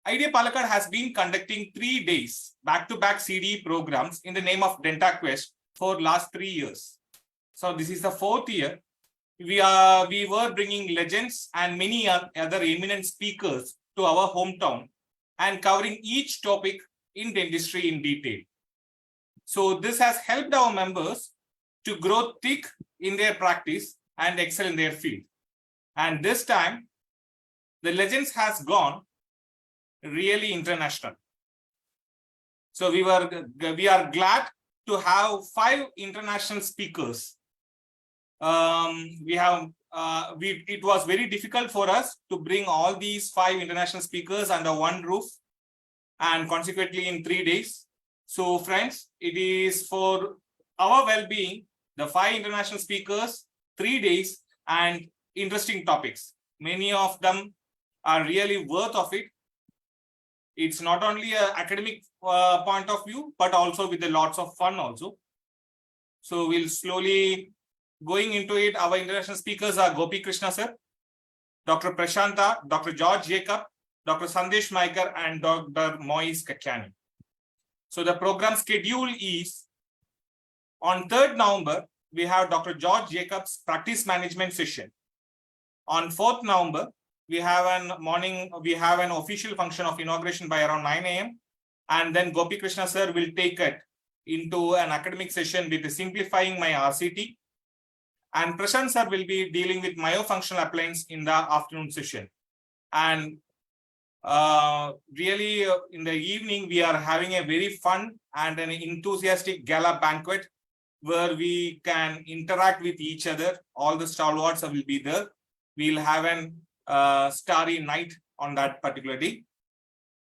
IDA Palakkad has been conducting 3 days back-to-back CDE programs in the name of DentaQuest for last 3 years. So this is the 4th year. We were bringing legends and many other eminent speakers to our hometown and covering each topic in dentistry in detail. So this has helped our members to grow thick in their practice and excel in their field. And this time, the legends has gone really international. So we are glad to have 5 international speakers. It was very difficult for us to bring all these 5 international speakers under one roof, and consequently in 3 days. So friends, it is for our well-being, the 5 international speakers, 3 days, and interesting topics. Many of them are really worth of it. It's not only an academic point of view, but also with a lots of fun also. So we'll slowly going into it. Our international speakers are Gopi Krishna sir, Dr. Prashanta, Dr. George Jacob, Dr. Sandesh Maikar, and Dr. Moise Kakyani. So the program schedule is on 3rd November, we have Dr. George Jacob's practice management session. On 4th November, we have an official function of inauguration by around 9 a.m. And then Gopi Krishna sir will take it into an academic session with simplifying my RCT. And Prashant sir will be dealing with myofunctional appliance in the afternoon session. And really in the evening, we are having a very fun and an enthusiastic gala banquet where we can interact with each other. All the stalwarts will be there. We'll have an starry night on that particular day.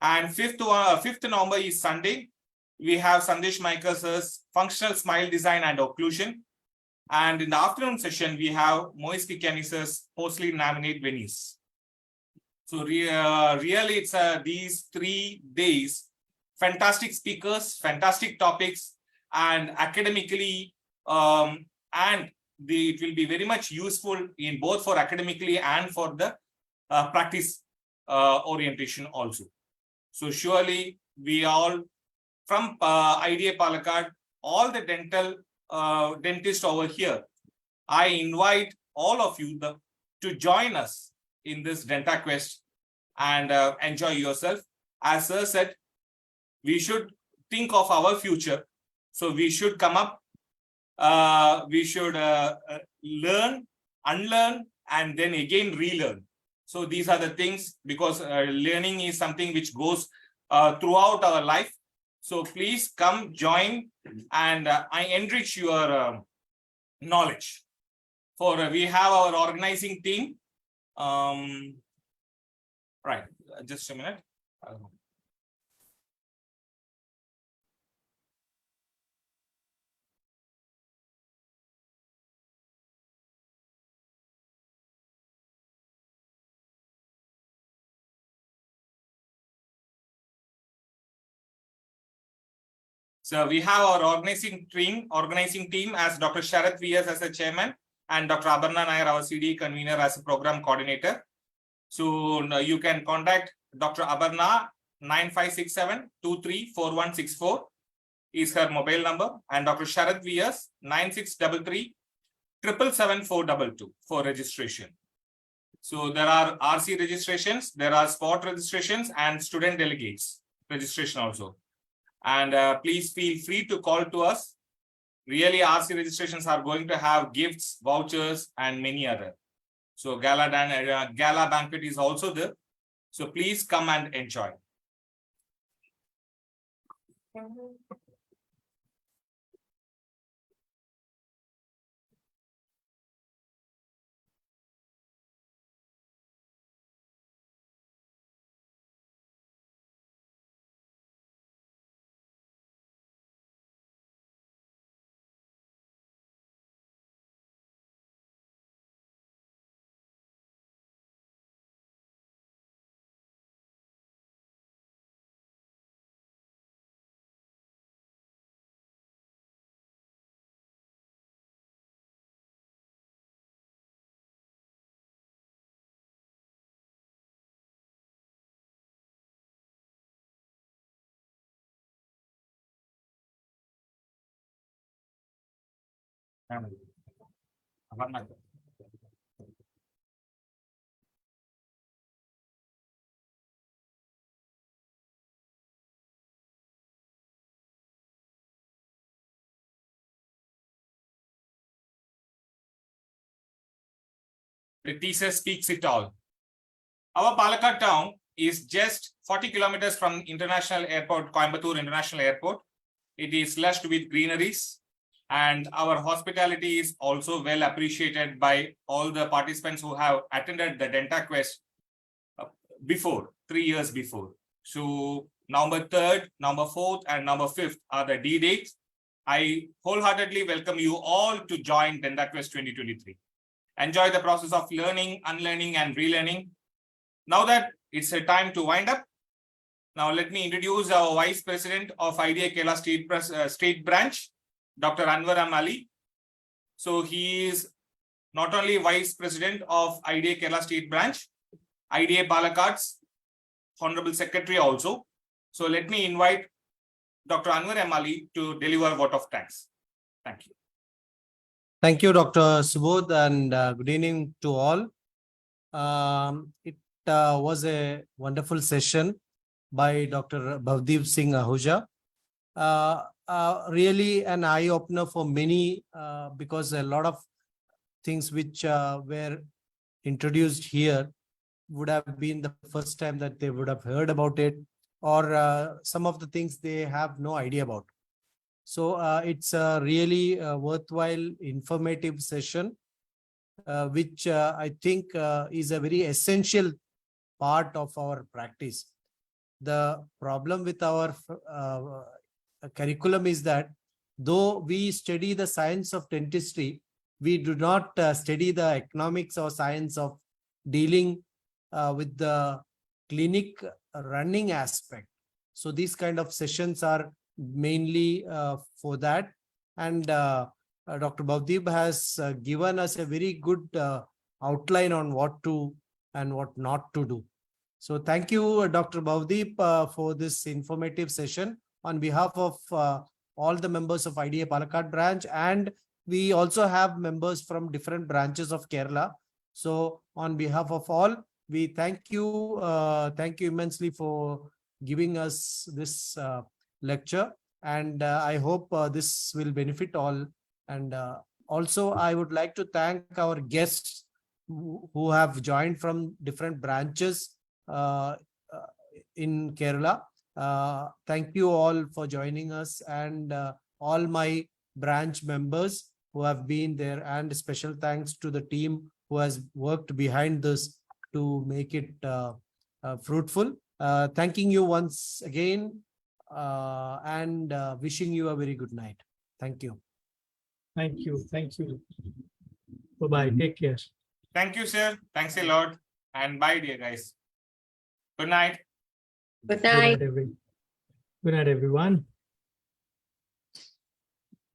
And 5th November is Sunday. We have Sandesh Maikar's functional smile design and occlusion. And in the afternoon session, we have Moise Kakyani's porcelain laminate Venice. So really, it's these 3 days, fantastic speakers, fantastic topics, and academically, it will be very much useful in both for academically and for the practice orientation also. So surely we all from IDA Palakkad, all the dentists over here, I invite all of you to join us in this Denta Quest and enjoy yourself. As Sir said, we should think of our future. So we should come up, we should learn, unlearn, and then again relearn. So these are the things, because learning is something which goes throughout our life. So please come join and I enrich your knowledge. For we have our organizing team. Right, just a minute. So we have our organizing team as Dr. Sharath V.S. as a chairman and Dr. Aparna Nair, our CD convener, as a program coordinator. So you can contact Dr. Aparna 9567-234164 is her mobile number, and Dr. Sharath V.S. 9633-777-422 for registration. So there are RC registrations, there are spot registrations, and student delegates registration also. And please feel free to call to us. Really, RC registrations are going to have gifts, vouchers, and many other. So gala banquet is also there. So please come and enjoy. The thesis speaks it all. Our Palakkad town is just 40 kilometers from International Airport, Coimbatore International Airport. It is lush with greeneries, and our hospitality is also well appreciated by all the participants who have attended the DentaQuest before, 3 years before. So November 3rd, November 4th, and November 5th are the D dates. I wholeheartedly welcome you all to join DentaQuest 2023. Enjoy the process of learning, unlearning, and relearning. Now that it's a time to wind up, now let me introduce our Vice President of IDA Kerala State Branch, Dr. Anwar M. Ali. So he is not only Vice President of IDA Kerala State Branch, IDA Palakkad's Honorable Secretary also. So let me invite Dr. Anwar M. Ali to deliver a vote of thanks. Thank you. Thank you, Dr. Subodh, and good evening to all. It was a wonderful session by Dr. Bhavdeep Singh Ahuja. Really an eye-opener for many because a lot of things which were introduced here would have been the first time that they would have heard about it, or some of the things they have no idea about. So it's a really worthwhile, informative session, which I think is a very essential part of our practice. The problem with our curriculum is that though we study the science of dentistry, we do not study the economics or science of dealing with the clinic running aspect. So these kind of sessions are mainly for that. And Dr. Bhavdeep has given us a very good outline on what to and what not to do. So thank you, Dr. Bhavdeep, for this informative session on behalf of all the members of IDA Palakkad branch, and we also have members from different branches of Kerala. So on behalf of all, we thank you immensely for giving us this lecture, and I hope this will benefit all. And also I would like to thank our guests who have joined from different branches in Kerala. Thank you all for joining us, and all my branch members who have been there, and special thanks to the team who has worked behind this to make it fruitful. Thanking you once again, and wishing you a very good night. Thank you. Thank you. Thank you. Bye-bye. Take care. Thank you, sir. Thanks a lot. And bye, dear guys. Good night. Good night. Good night, everyone.